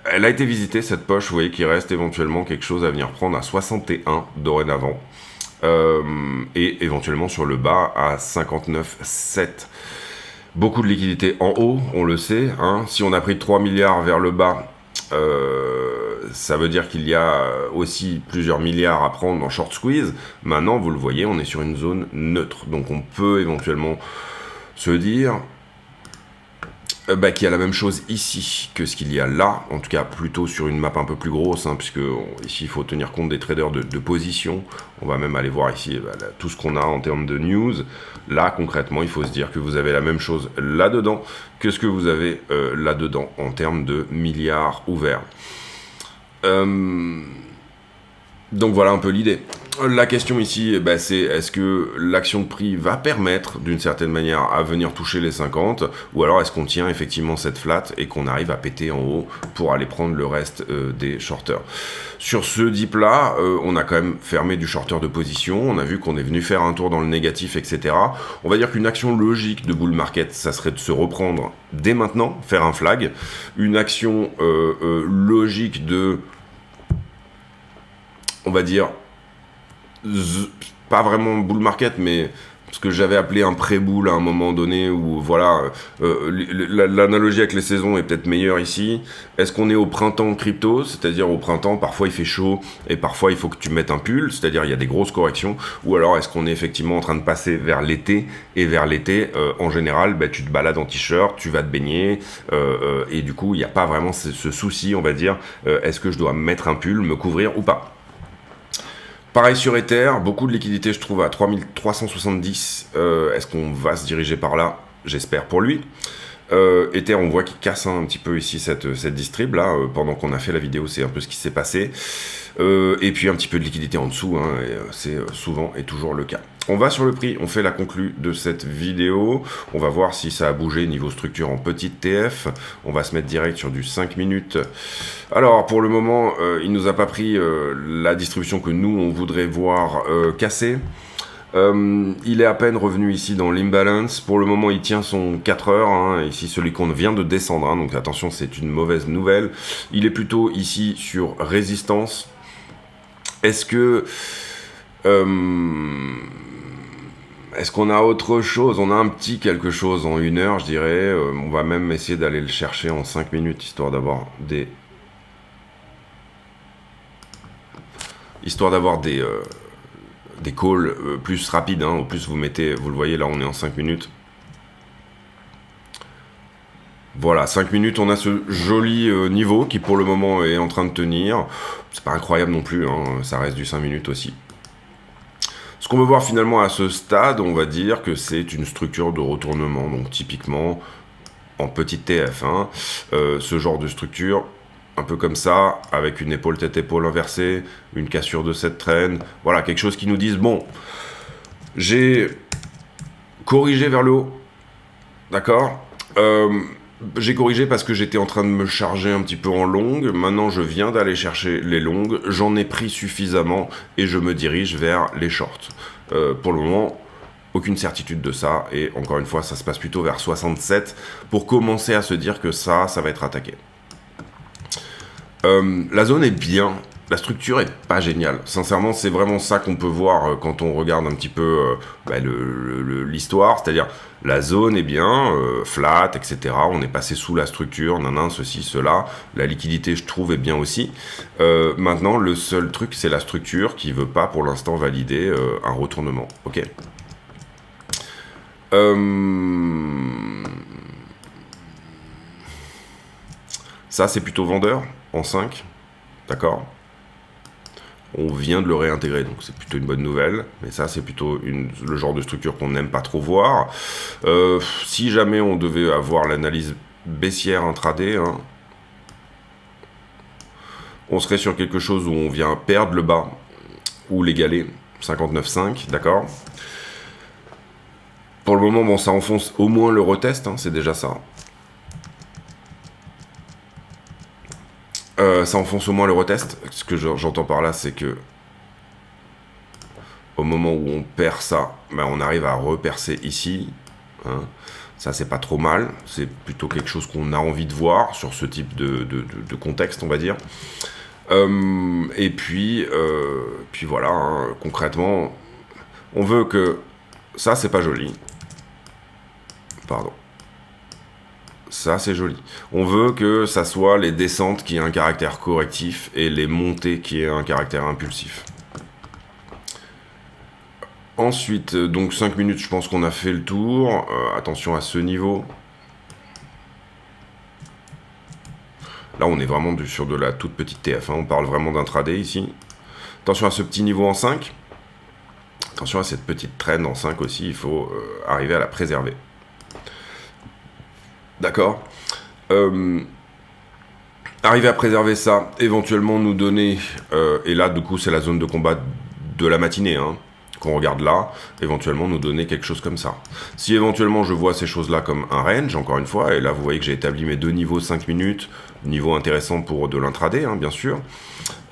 Elle a été visitée, cette poche, vous voyez qu'il reste éventuellement quelque chose à venir prendre à 61 dorénavant. Et éventuellement sur le bas à 59,7. Beaucoup de liquidités en haut, on le sait. Hein. Si on a pris 3 milliards vers le bas, ça veut dire qu'il y a aussi plusieurs milliards à prendre en short squeeze. Maintenant, vous le voyez, on est sur une zone neutre. Donc on peut éventuellement se dire... qu'il y a la même chose ici que ce qu'il y a là, en tout cas plutôt sur une map un peu plus grosse, hein, puisque ici il faut tenir compte des traders de position. On va même aller voir ici tout ce qu'on a en termes de news. Là concrètement il faut se dire que vous avez la même chose là-dedans que ce que vous avez là-dedans en termes de milliards ouverts. Donc voilà un peu l'idée. La question ici, c'est est-ce que l'action de prix va permettre d'une certaine manière à venir toucher les 50, ou alors est-ce qu'on tient effectivement cette flat et qu'on arrive à péter en haut pour aller prendre le reste des shorters. Sur ce dip là, on a quand même fermé du shorter de position, on a vu qu'on est venu faire un tour dans le négatif, etc. On va dire qu'une action logique de bull market, ça serait de se reprendre dès maintenant, faire un flag. Une action logique de... on va dire, pas vraiment bull market, mais ce que j'avais appelé un pré-bull à un moment donné, où voilà, l'analogie avec les saisons est peut-être meilleure ici. Est-ce qu'on est au printemps crypto, c'est-à-dire au printemps, parfois il fait chaud, et parfois il faut que tu mettes un pull, c'est-à-dire il y a des grosses corrections, ou alors est-ce qu'on est effectivement en train de passer vers l'été, et vers l'été, en général, tu te balades en t-shirt, tu vas te baigner, et du coup, il n'y a pas vraiment ce souci, on va dire, est-ce que je dois mettre un pull, me couvrir ou pas. Pareil sur Ether, beaucoup de liquidités je trouve à 3370, est-ce qu'on va se diriger par là? J'espère pour lui. Ether, on voit qu'il casse un petit peu ici cette distrib là, pendant qu'on a fait la vidéo, c'est un peu ce qui s'est passé. Et puis un petit peu de liquidité en dessous, hein, c'est souvent et toujours le cas. On va sur le prix, on fait la conclue de cette vidéo. On va voir si ça a bougé niveau structure en petite TF. On va se mettre direct sur du 5 minutes. Alors, pour le moment, il nous a pas pris la distribution que nous, on voudrait voir casser. Il est à peine revenu ici dans l'imbalance. Pour le moment, il tient son 4 heures. Hein, ici, celui qu'on vient de descendre. Hein, donc attention, c'est une mauvaise nouvelle. Il est plutôt ici sur résistance. Est-ce que... est-ce qu'on a autre chose? On a un petit quelque chose en 1 heure, je dirais. On va même essayer d'aller le chercher en 5 minutes, histoire d'avoir des... des calls plus rapides. Hein. Au plus vous mettez... Vous le voyez, là, on est en 5 minutes. Voilà, 5 minutes, on a ce joli niveau qui, pour le moment, est en train de tenir. C'est pas incroyable non plus, hein. Ça reste du 5 minutes aussi. Ce qu'on veut voir finalement à ce stade, on va dire que c'est une structure de retournement, donc typiquement en petite TF1, ce genre de structure, un peu comme ça, avec une épaule tête-épaule inversée, une cassure de cette traîne, voilà, quelque chose qui nous dise, bon, j'ai corrigé vers le haut, d'accord, J'ai corrigé parce que j'étais en train de me charger un petit peu en longue. Maintenant, je viens d'aller chercher les longues. J'en ai pris suffisamment et je me dirige vers les shorts. Pour le moment, aucune certitude de ça. Et encore une fois, ça se passe plutôt vers 67 pour commencer à se dire que ça va être attaqué. La zone est bien. La structure est pas géniale. Sincèrement, c'est vraiment ça qu'on peut voir quand on regarde un petit peu l'histoire. C'est-à-dire, la zone est bien, flat, etc. On est passé sous la structure, ceci, cela. La liquidité, je trouve, est bien aussi. Maintenant, le seul truc, c'est la structure qui veut pas, pour l'instant, valider un retournement. Ok. Ça, c'est plutôt vendeur, en 5. D'accord. On vient de le réintégrer, donc c'est plutôt une bonne nouvelle. Mais ça, c'est plutôt le genre de structure qu'on n'aime pas trop voir. Si jamais on devait avoir l'analyse baissière intraday, hein, on serait sur quelque chose où on vient perdre le bas ou l'égaler, 59,5, d'accord. Pour le moment, bon, ça enfonce au moins le retest, hein, c'est déjà ça. Ça enfonce au moins le retest. Ce que j'entends par là, c'est que au moment où on perd ça, ben on arrive à repercer ici. Hein. Ça, c'est pas trop mal. C'est plutôt quelque chose qu'on a envie de voir sur ce type de contexte, on va dire. Et puis voilà, hein, concrètement, on veut que... Ça, c'est pas joli. Pardon. Ça, c'est joli. On veut que ça soit les descentes qui aient un caractère correctif et les montées qui aient un caractère impulsif. Ensuite, donc 5 minutes, je pense qu'on a fait le tour. Attention à ce niveau. Là, on est vraiment sur de la toute petite TF. Hein. On parle vraiment d'intraday ici. Attention à ce petit niveau en 5. Attention à cette petite traîne en 5 aussi. Il faut arriver à la préserver. D'accord. Arriver à préserver ça, éventuellement nous donner, et là du coup c'est la zone de combat de la matinée, hein, qu'on regarde là, éventuellement nous donner quelque chose comme ça. Si éventuellement je vois ces choses là comme un range, encore une fois, et là vous voyez que j'ai établi mes deux niveaux 5 minutes, niveau intéressant pour de l'intraday, hein, bien sûr.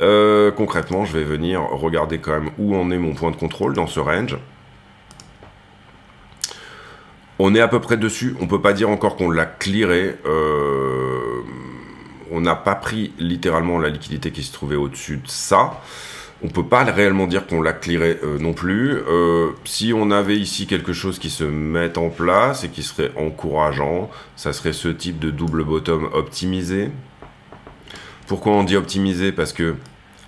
Concrètement, je vais venir regarder quand même où en est mon point de contrôle dans ce range. On est à peu près dessus, on peut pas dire encore qu'on l'a clearé, on n'a pas pris littéralement la liquidité qui se trouvait au-dessus de ça, on peut pas réellement dire qu'on l'a clearé non plus. Si on avait ici quelque chose qui se met en place et qui serait encourageant, ça serait ce type de double bottom optimisé. Pourquoi on dit optimisé? Parce que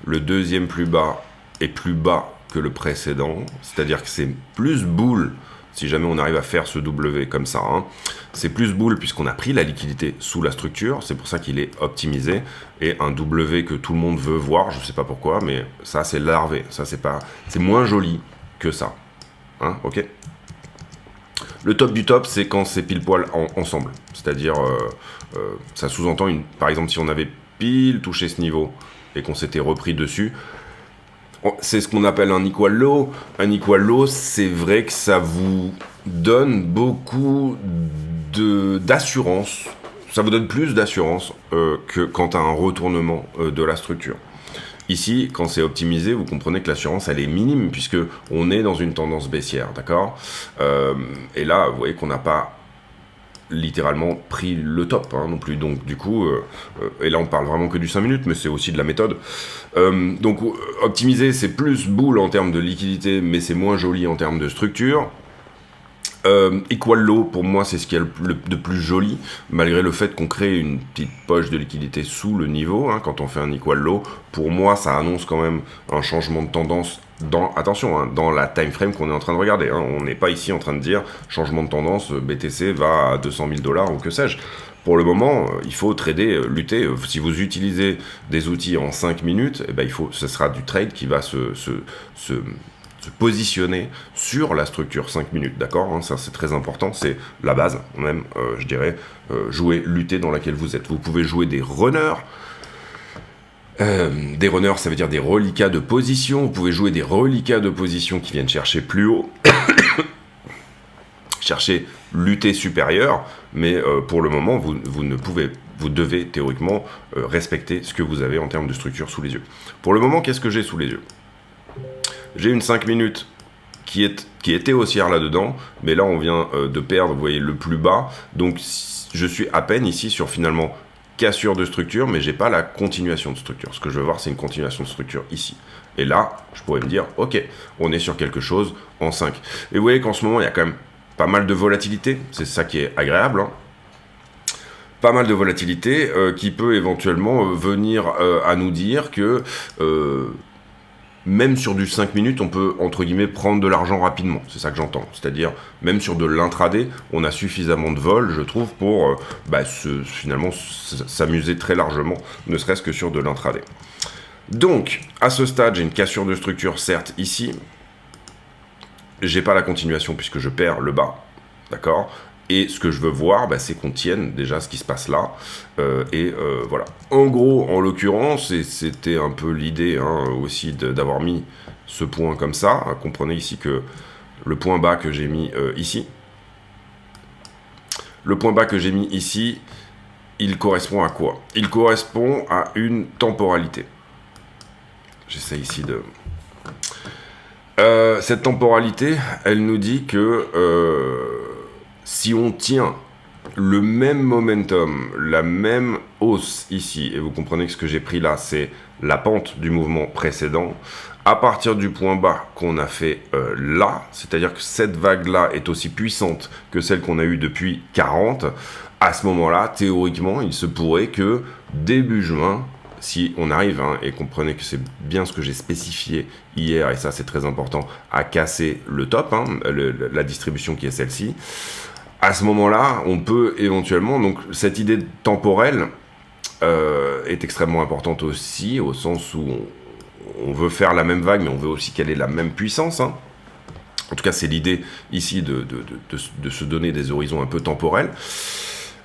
le deuxième plus bas est plus bas que le précédent, c'est-à-dire que c'est plus bull. Si jamais on arrive à faire ce W comme ça, hein. C'est plus bull puisqu'on a pris la liquidité sous la structure, c'est pour ça qu'il est optimisé, et un W que tout le monde veut voir, je sais pas pourquoi, mais ça c'est larvé, ça c'est moins joli que ça, hein, ok. Le top du top, c'est quand c'est pile poil ensemble, c'est-à-dire, ça sous-entend, par exemple, si on avait pile touché ce niveau, et qu'on s'était repris dessus, c'est ce qu'on appelle un equal low. Un equal low, c'est vrai que ça vous donne beaucoup d'assurance. Ça vous donne plus d'assurance que quand à un retournement de la structure. Ici, quand c'est optimisé, vous comprenez que l'assurance, elle est minime, puisque on est dans une tendance baissière, d'accord. Et là, vous voyez qu'on n'a pas littéralement pris le top, hein, non plus. Donc du coup, et là on parle vraiment que du 5 minutes, mais c'est aussi de la méthode. Donc optimiser, c'est plus bull en termes de liquidité, mais c'est moins joli en termes de structure. Equal low, pour moi, c'est ce qui est de plus joli, malgré le fait qu'on crée une petite poche de liquidité sous le niveau, hein, quand on fait un equal low. Pour moi, ça annonce quand même un changement de tendance attention, hein, dans la time frame qu'on est en train de regarder. Hein. On n'est pas ici en train de dire changement de tendance, BTC va à 200 000 $ ou que sais-je. Pour le moment, il faut trader, lutter. Si vous utilisez des outils en 5 minutes, eh ben, ce sera du trade qui va se positionner sur la structure 5 minutes, d'accord, hein, ça c'est très important, c'est la base même, je dirais, jouer, lutter dans laquelle vous êtes. Vous pouvez jouer des runners, ça veut dire des reliquats de position, vous pouvez jouer des reliquats de position qui viennent chercher plus haut, chercher l'UT supérieur, mais pour le moment, vous devez théoriquement respecter ce que vous avez en termes de structure sous les yeux. Pour le moment, qu'est-ce que j'ai sous les yeux? J'ai une 5 minutes qui était haussière là-dedans, mais là on vient de perdre, vous voyez, le plus bas, donc je suis à peine ici sur finalement cassure de structure, mais j'ai pas la continuation de structure. Ce que je veux voir, c'est une continuation de structure ici. Et là, je pourrais me dire, ok, on est sur quelque chose en 5. Et vous voyez qu'en ce moment, il y a quand même pas mal de volatilité, c'est ça qui est agréable, hein. Pas mal de volatilité qui peut éventuellement venir à nous dire que même sur du 5 minutes, on peut, entre guillemets, prendre de l'argent rapidement. C'est ça que j'entends. C'est-à-dire, même sur de l'intraday, on a suffisamment de vol, je trouve, pour finalement s'amuser très largement, ne serait-ce que sur de l'intraday. Donc, à ce stade, j'ai une cassure de structure, certes, ici. J'ai pas la continuation puisque je perds le bas. D'accord ? Et ce que je veux voir, c'est qu'on tienne déjà ce qui se passe là. Voilà. En gros, en l'occurrence, et c'était un peu l'idée aussi d'avoir mis ce point comme ça. Comprenez ici que le point bas que j'ai mis ici, le point bas que j'ai mis ici, il correspond à quoi? Il correspond à une temporalité. J'essaie ici de... cette temporalité, elle nous dit que... si on tient le même momentum, la même hausse ici, et vous comprenez que ce que j'ai pris là, c'est la pente du mouvement précédent, à partir du point bas qu'on a fait là, c'est-à-dire que cette vague-là est aussi puissante que celle qu'on a eue depuis 40, à ce moment-là, théoriquement, il se pourrait que début juin, si on arrive, et comprenez que c'est bien ce que j'ai spécifié hier, et ça c'est très important, à casser le top, la distribution qui est celle-ci, à ce moment-là, on peut éventuellement, donc cette idée temporelle est extrêmement importante aussi, au sens où on veut faire la même vague, mais on veut aussi qu'elle ait la même puissance. En tout cas, c'est l'idée ici de se donner des horizons un peu temporels.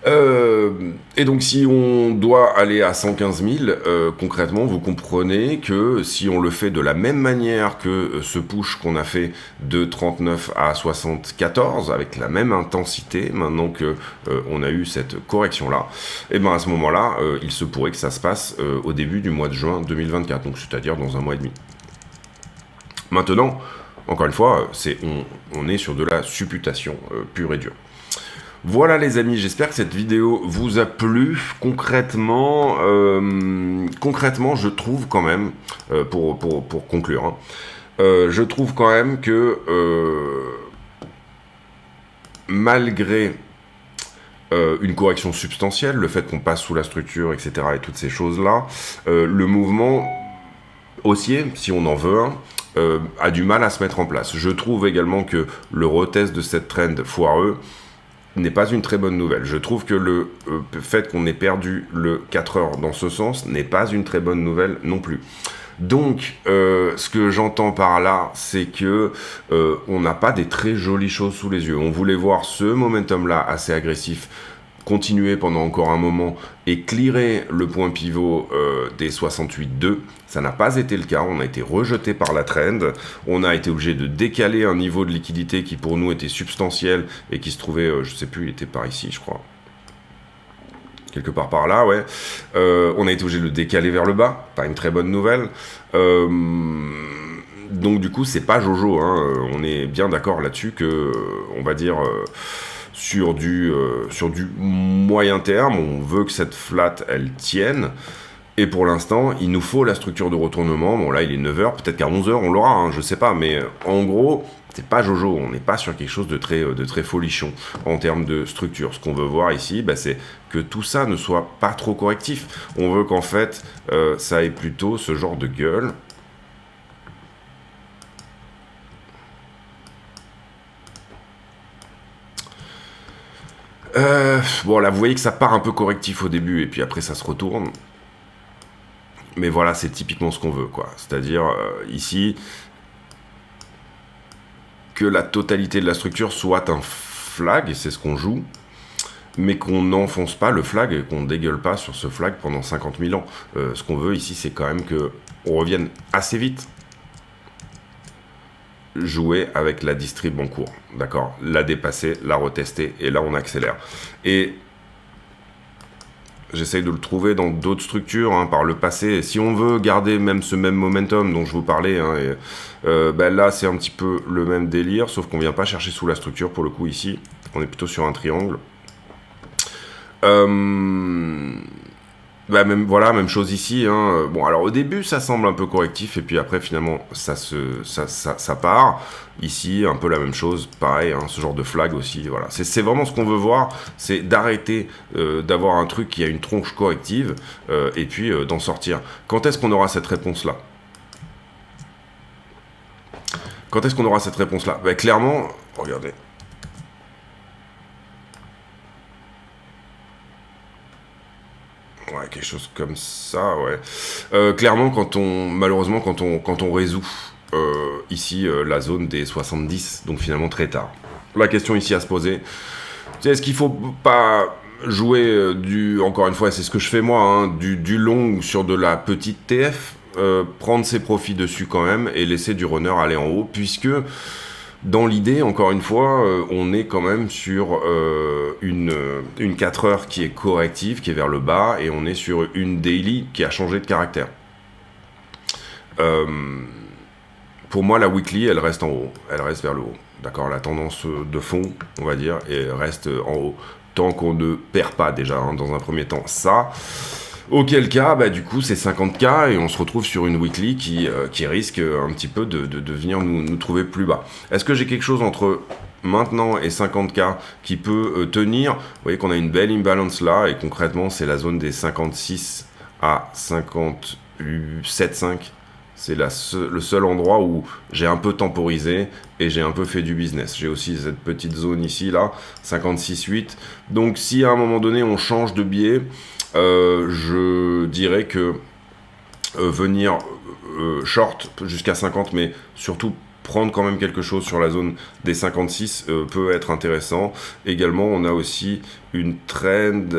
Et donc si on doit aller à 115 000, concrètement vous comprenez que si on le fait de la même manière que ce push qu'on a fait de 39 à 74 avec la même intensité, maintenant que on a eu cette correction là, et à ce moment là il se pourrait que ça se passe au début du mois de juin 2024, donc c'est-à-dire dans un mois et demi. Maintenant, encore une fois, on est sur de la supputation pure et dure. Voilà les amis, j'espère que cette vidéo vous a plu. Concrètement, je trouve quand même, pour conclure, je trouve quand même que malgré une correction substantielle, le fait qu'on passe sous la structure, etc., et toutes ces choses-là, le mouvement haussier, si on en veut un, a du mal à se mettre en place. Je trouve également que le retest de cette trend foireux n'est pas une très bonne nouvelle. Je trouve que le fait qu'on ait perdu le 4 heures dans ce sens n'est pas une très bonne nouvelle non plus. Donc, ce que j'entends par là, c'est que on n'a pas des très jolies choses sous les yeux. On voulait voir ce momentum-là assez agressif continuer pendant encore un moment et clearer le point pivot des 68,2. Ça n'a pas été le cas, on a été rejeté par la trend, on a été obligé de décaler un niveau de liquidité qui pour nous était substantiel et qui se trouvait, je sais plus, il était par ici je crois, quelque part par là, ouais. On a été obligé de le décaler vers le bas, pas une très bonne nouvelle. Donc du coup c'est pas Jojo, on est bien d'accord là-dessus que, on va dire... sur du moyen terme, on veut que cette flat, elle tienne. Et pour l'instant, il nous faut la structure de retournement. Bon, là, il est 9h, peut-être qu'à 11h, on l'aura, je sais pas. Mais en gros, c'est pas Jojo. On n'est pas sur quelque chose de très folichon en termes de structure. Ce qu'on veut voir ici, c'est que tout ça ne soit pas trop correctif. On veut qu'en fait, ça ait plutôt ce genre de gueule. Bon là vous voyez que ça part un peu correctif au début et puis après ça se retourne, mais voilà c'est typiquement ce qu'on veut quoi, c'est-à-dire ici que la totalité de la structure soit un flag, et c'est ce qu'on joue, mais qu'on n'enfonce pas le flag et qu'on dégueule pas sur ce flag pendant 50 000 ans. Ce qu'on veut ici c'est quand même que on revienne assez vite jouer avec la distrib en cours, d'accord, la dépasser, la retester, et là on accélère. Et j'essaye de le trouver dans d'autres structures hein, par le passé. Et si on veut garder même ce même momentum dont je vous parlais, hein, là c'est un petit peu le même délire, sauf qu'on vient pas chercher sous la structure pour le coup ici. On est plutôt sur un triangle. Même, voilà, même chose ici. Hein. Bon, alors au début, ça semble un peu correctif, et puis après, finalement, ça part. Ici, un peu la même chose, pareil, hein, ce genre de flag aussi. Voilà. C'est vraiment ce qu'on veut voir, c'est d'arrêter d'avoir un truc qui a une tronche corrective, et puis d'en sortir. Quand est-ce qu'on aura cette réponse-là? Quand est-ce qu'on aura cette réponse-là? Clairement, regardez. Ouais, quelque chose comme ça, ouais. Clairement, malheureusement, quand on résout ici la zone des 70, donc finalement très tard. La question ici à se poser, c'est est-ce qu'il faut pas jouer encore une fois, c'est ce que je fais moi, hein, du long sur de la petite TF, prendre ses profits dessus quand même et laisser du runner aller en haut, puisque dans l'idée, encore une fois, on est quand même sur une 4 heures qui est corrective, qui est vers le bas, et on est sur une daily qui a changé de caractère. Pour moi, la weekly, elle reste en haut, elle reste vers le haut. D'accord, la tendance de fond, on va dire, et reste en haut. Tant qu'on ne perd pas déjà, hein, dans un premier temps, ça... Auquel cas, du coup, c'est 50K et on se retrouve sur une weekly qui risque un petit peu de venir nous trouver plus bas. Est-ce que j'ai quelque chose entre maintenant et 50K qui peut tenir? Vous voyez qu'on a une belle imbalance là, et concrètement, c'est la zone des 56 à 57,5. C'est le seul endroit où j'ai un peu temporisé et j'ai un peu fait du business. J'ai aussi cette petite zone ici, là, 56,8. Donc, si à un moment donné, on change de biais... je dirais que venir short jusqu'à 50, mais surtout prendre quand même quelque chose sur la zone des 56 peut être intéressant. Également, on a aussi une trend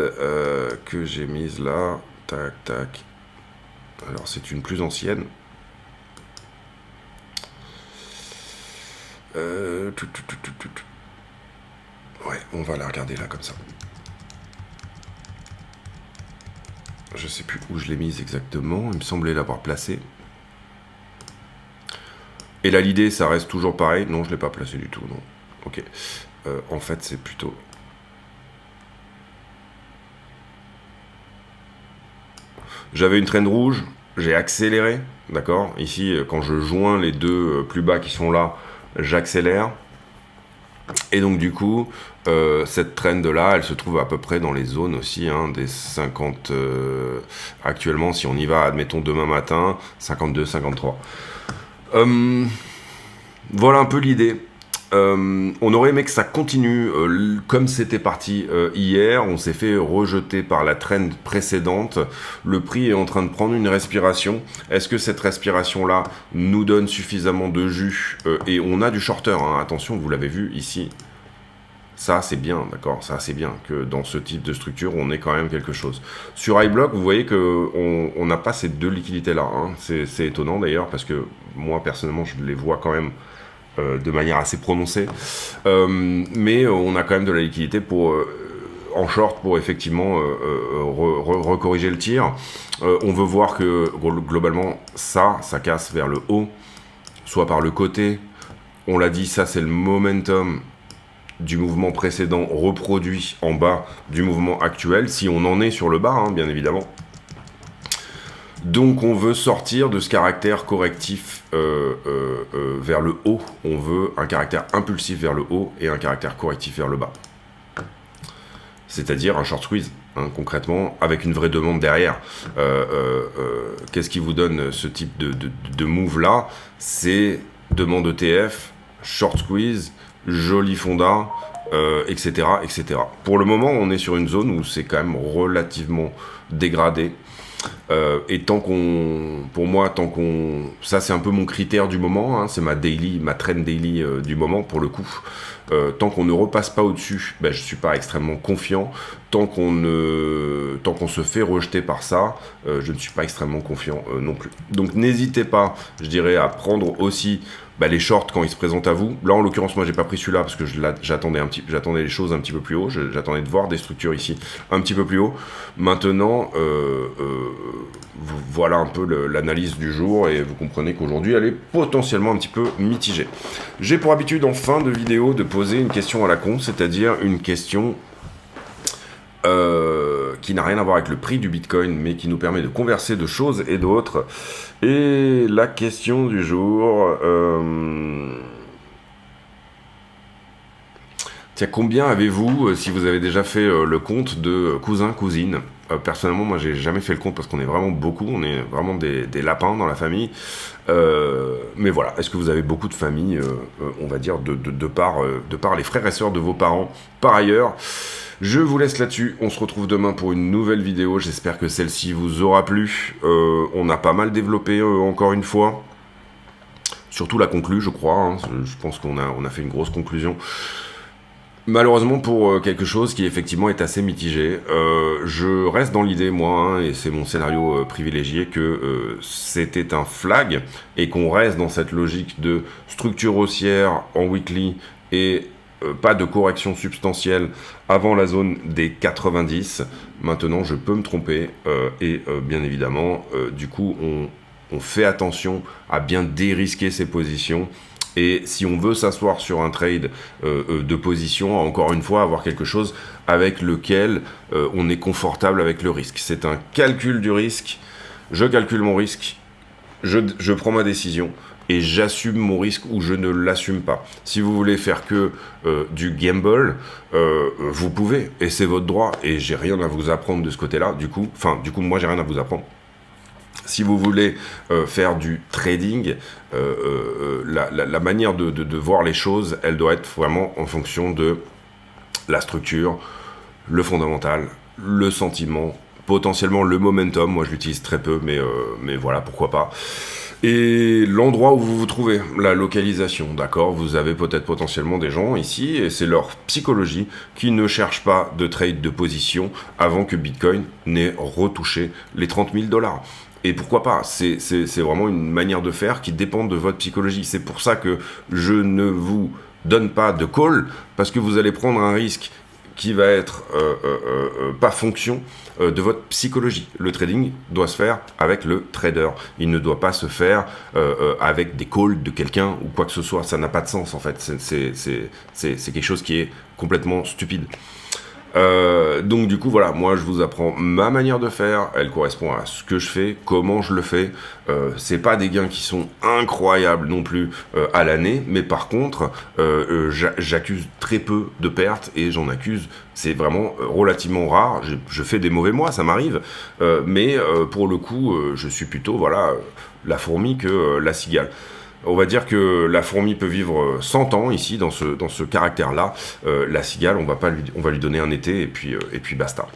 que j'ai mise là. Tac, tac. Alors, c'est une plus ancienne. Ouais, on va la regarder là comme ça. Je sais plus où je l'ai mise exactement, il me semblait l'avoir placée. Et là, l'idée, ça reste toujours pareil. Non, je ne l'ai pas placée du tout, non. Ok. En fait, c'est plutôt... J'avais une trend rouge, j'ai accéléré, d'accord. Ici, quand je joins les deux plus bas qui sont là, j'accélère. Et donc du coup, cette trend là, elle se trouve à peu près dans les zones aussi, hein, des 50, actuellement, si on y va, admettons demain matin, 52, 53. Voilà un peu l'idée. On aurait aimé que ça continue comme c'était parti hier. On s'est fait rejeter par la trend précédente. Le prix est en train de prendre une respiration. Est-ce que cette respiration-là nous donne suffisamment de jus et on a du shorter, hein. Attention, vous l'avez vu ici. Ça, c'est bien, d'accord. Ça, c'est bien que dans ce type de structure, on ait quand même quelque chose. Sur iBlock, vous voyez qu'on n'a pas ces deux liquidités-là, hein. C'est étonnant d'ailleurs, parce que moi, personnellement, je les vois quand même de manière assez prononcée, mais on a quand même de la liquidité pour en short pour effectivement recorriger le tir. On veut voir que globalement ça casse vers le haut, soit par le côté. On l'a dit, ça c'est le momentum du mouvement précédent reproduit en bas du mouvement actuel, si on en est sur le bas, hein, bien évidemment. Donc on veut sortir de ce caractère correctif vers le haut. On veut un caractère impulsif vers le haut et un caractère correctif vers le bas. C'est-à-dire un short squeeze, hein, concrètement, avec une vraie demande derrière. Qu'est-ce qui vous donne ce type de move-là? C'est demande ETF, short squeeze, joli fonda, etc., etc. Pour le moment, on est sur une zone où c'est quand même relativement dégradé. Et tant qu'on, pour moi, ça c'est un peu mon critère du moment, hein, c'est ma trend daily du moment pour le coup. Tant qu'on ne repasse pas au-dessus, je suis pas extrêmement confiant. Tant qu'on se fait rejeter par ça, je ne suis pas extrêmement confiant non plus. Donc n'hésitez pas, je dirais, à prendre aussi les shorts quand ils se présentent à vous. Là en l'occurrence moi j'ai pas pris celui-là parce que j'attendais les choses un petit peu plus haut, j'attendais de voir des structures ici un petit peu plus haut. Maintenant voilà un peu l'analyse du jour et vous comprenez qu'aujourd'hui elle est potentiellement un petit peu mitigée. J'ai pour habitude en fin de vidéo de poser une question à la con, c'est-à-dire une question qui n'a rien à voir avec le prix du Bitcoin, mais qui nous permet de converser de choses et d'autres. Et la question du jour... Tiens, combien avez-vous, si vous avez déjà fait le compte de cousins-cousines? Personnellement, moi, j'ai jamais fait le compte parce qu'on est vraiment beaucoup, on est vraiment des lapins dans la famille. Mais voilà, est-ce que vous avez beaucoup de familles, on va dire, de par les frères et sœurs de vos parents? Par ailleurs, je vous laisse là-dessus. On se retrouve demain pour une nouvelle vidéo. J'espère que celle-ci vous aura plu. On a pas mal développé, encore une fois. Surtout la conclue, je crois. Hein. Je pense qu'on a fait une grosse conclusion. Malheureusement pour quelque chose qui effectivement est assez mitigé. Je reste dans l'idée, moi, hein, et c'est mon scénario privilégié, que c'était un flag et qu'on reste dans cette logique de structure haussière en weekly et pas de correction substantielle avant la zone des 90. Maintenant, je peux me tromper et bien évidemment, du coup, on fait attention à bien dérisquer ses positions. Et si on veut s'asseoir sur un trade de position, encore une fois, avoir quelque chose avec lequel on est confortable avec le risque. C'est un calcul du risque. Je calcule mon risque. Je prends ma décision. Et j'assume mon risque ou je ne l'assume pas. Si vous voulez faire que du gamble, vous pouvez. Et c'est votre droit. Et j'ai rien à vous apprendre de ce côté-là. Du coup, moi, j'ai rien à vous apprendre. Si vous voulez faire du trading, la manière de voir les choses, elle doit être vraiment en fonction de la structure, le fondamental, le sentiment, potentiellement le momentum. Moi, je l'utilise très peu, mais voilà, pourquoi pas. Et l'endroit où vous vous trouvez, la localisation, d'accord? Vous avez peut-être potentiellement des gens ici, et c'est leur psychologie qui ne cherche pas de trade de position avant que Bitcoin n'ait retouché les 30 000 $. Et pourquoi pas? C'est vraiment une manière de faire qui dépend de votre psychologie. C'est pour ça que je ne vous donne pas de call, parce que vous allez prendre un risque qui va être pas fonction de votre psychologie. Le trading doit se faire avec le trader. Il ne doit pas se faire avec des calls de quelqu'un ou quoi que ce soit. Ça n'a pas de sens en fait. C'est quelque chose qui est complètement stupide. Donc du coup voilà, moi je vous apprends ma manière de faire, elle correspond à ce que je fais, comment je le fais. C'est pas des gains qui sont incroyables non plus à l'année, mais par contre j'accuse très peu de pertes et j'en accuse, c'est vraiment relativement rare. Je fais des mauvais mois, ça m'arrive, mais pour le coup je suis plutôt voilà la fourmi que la cigale. On va dire que la fourmi peut vivre 100 ans ici, dans ce caractère-là. La cigale, on va lui donner un été, et puis basta.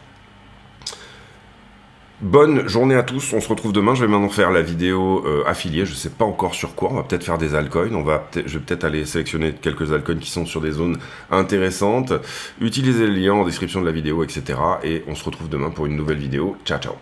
Bonne journée à tous, on se retrouve demain. Je vais maintenant faire la vidéo affiliée, je ne sais pas encore sur quoi, on va peut-être faire des altcoins, je vais peut-être aller sélectionner quelques altcoins qui sont sur des zones intéressantes. Utilisez le lien en description de la vidéo, etc. Et on se retrouve demain pour une nouvelle vidéo. Ciao, ciao.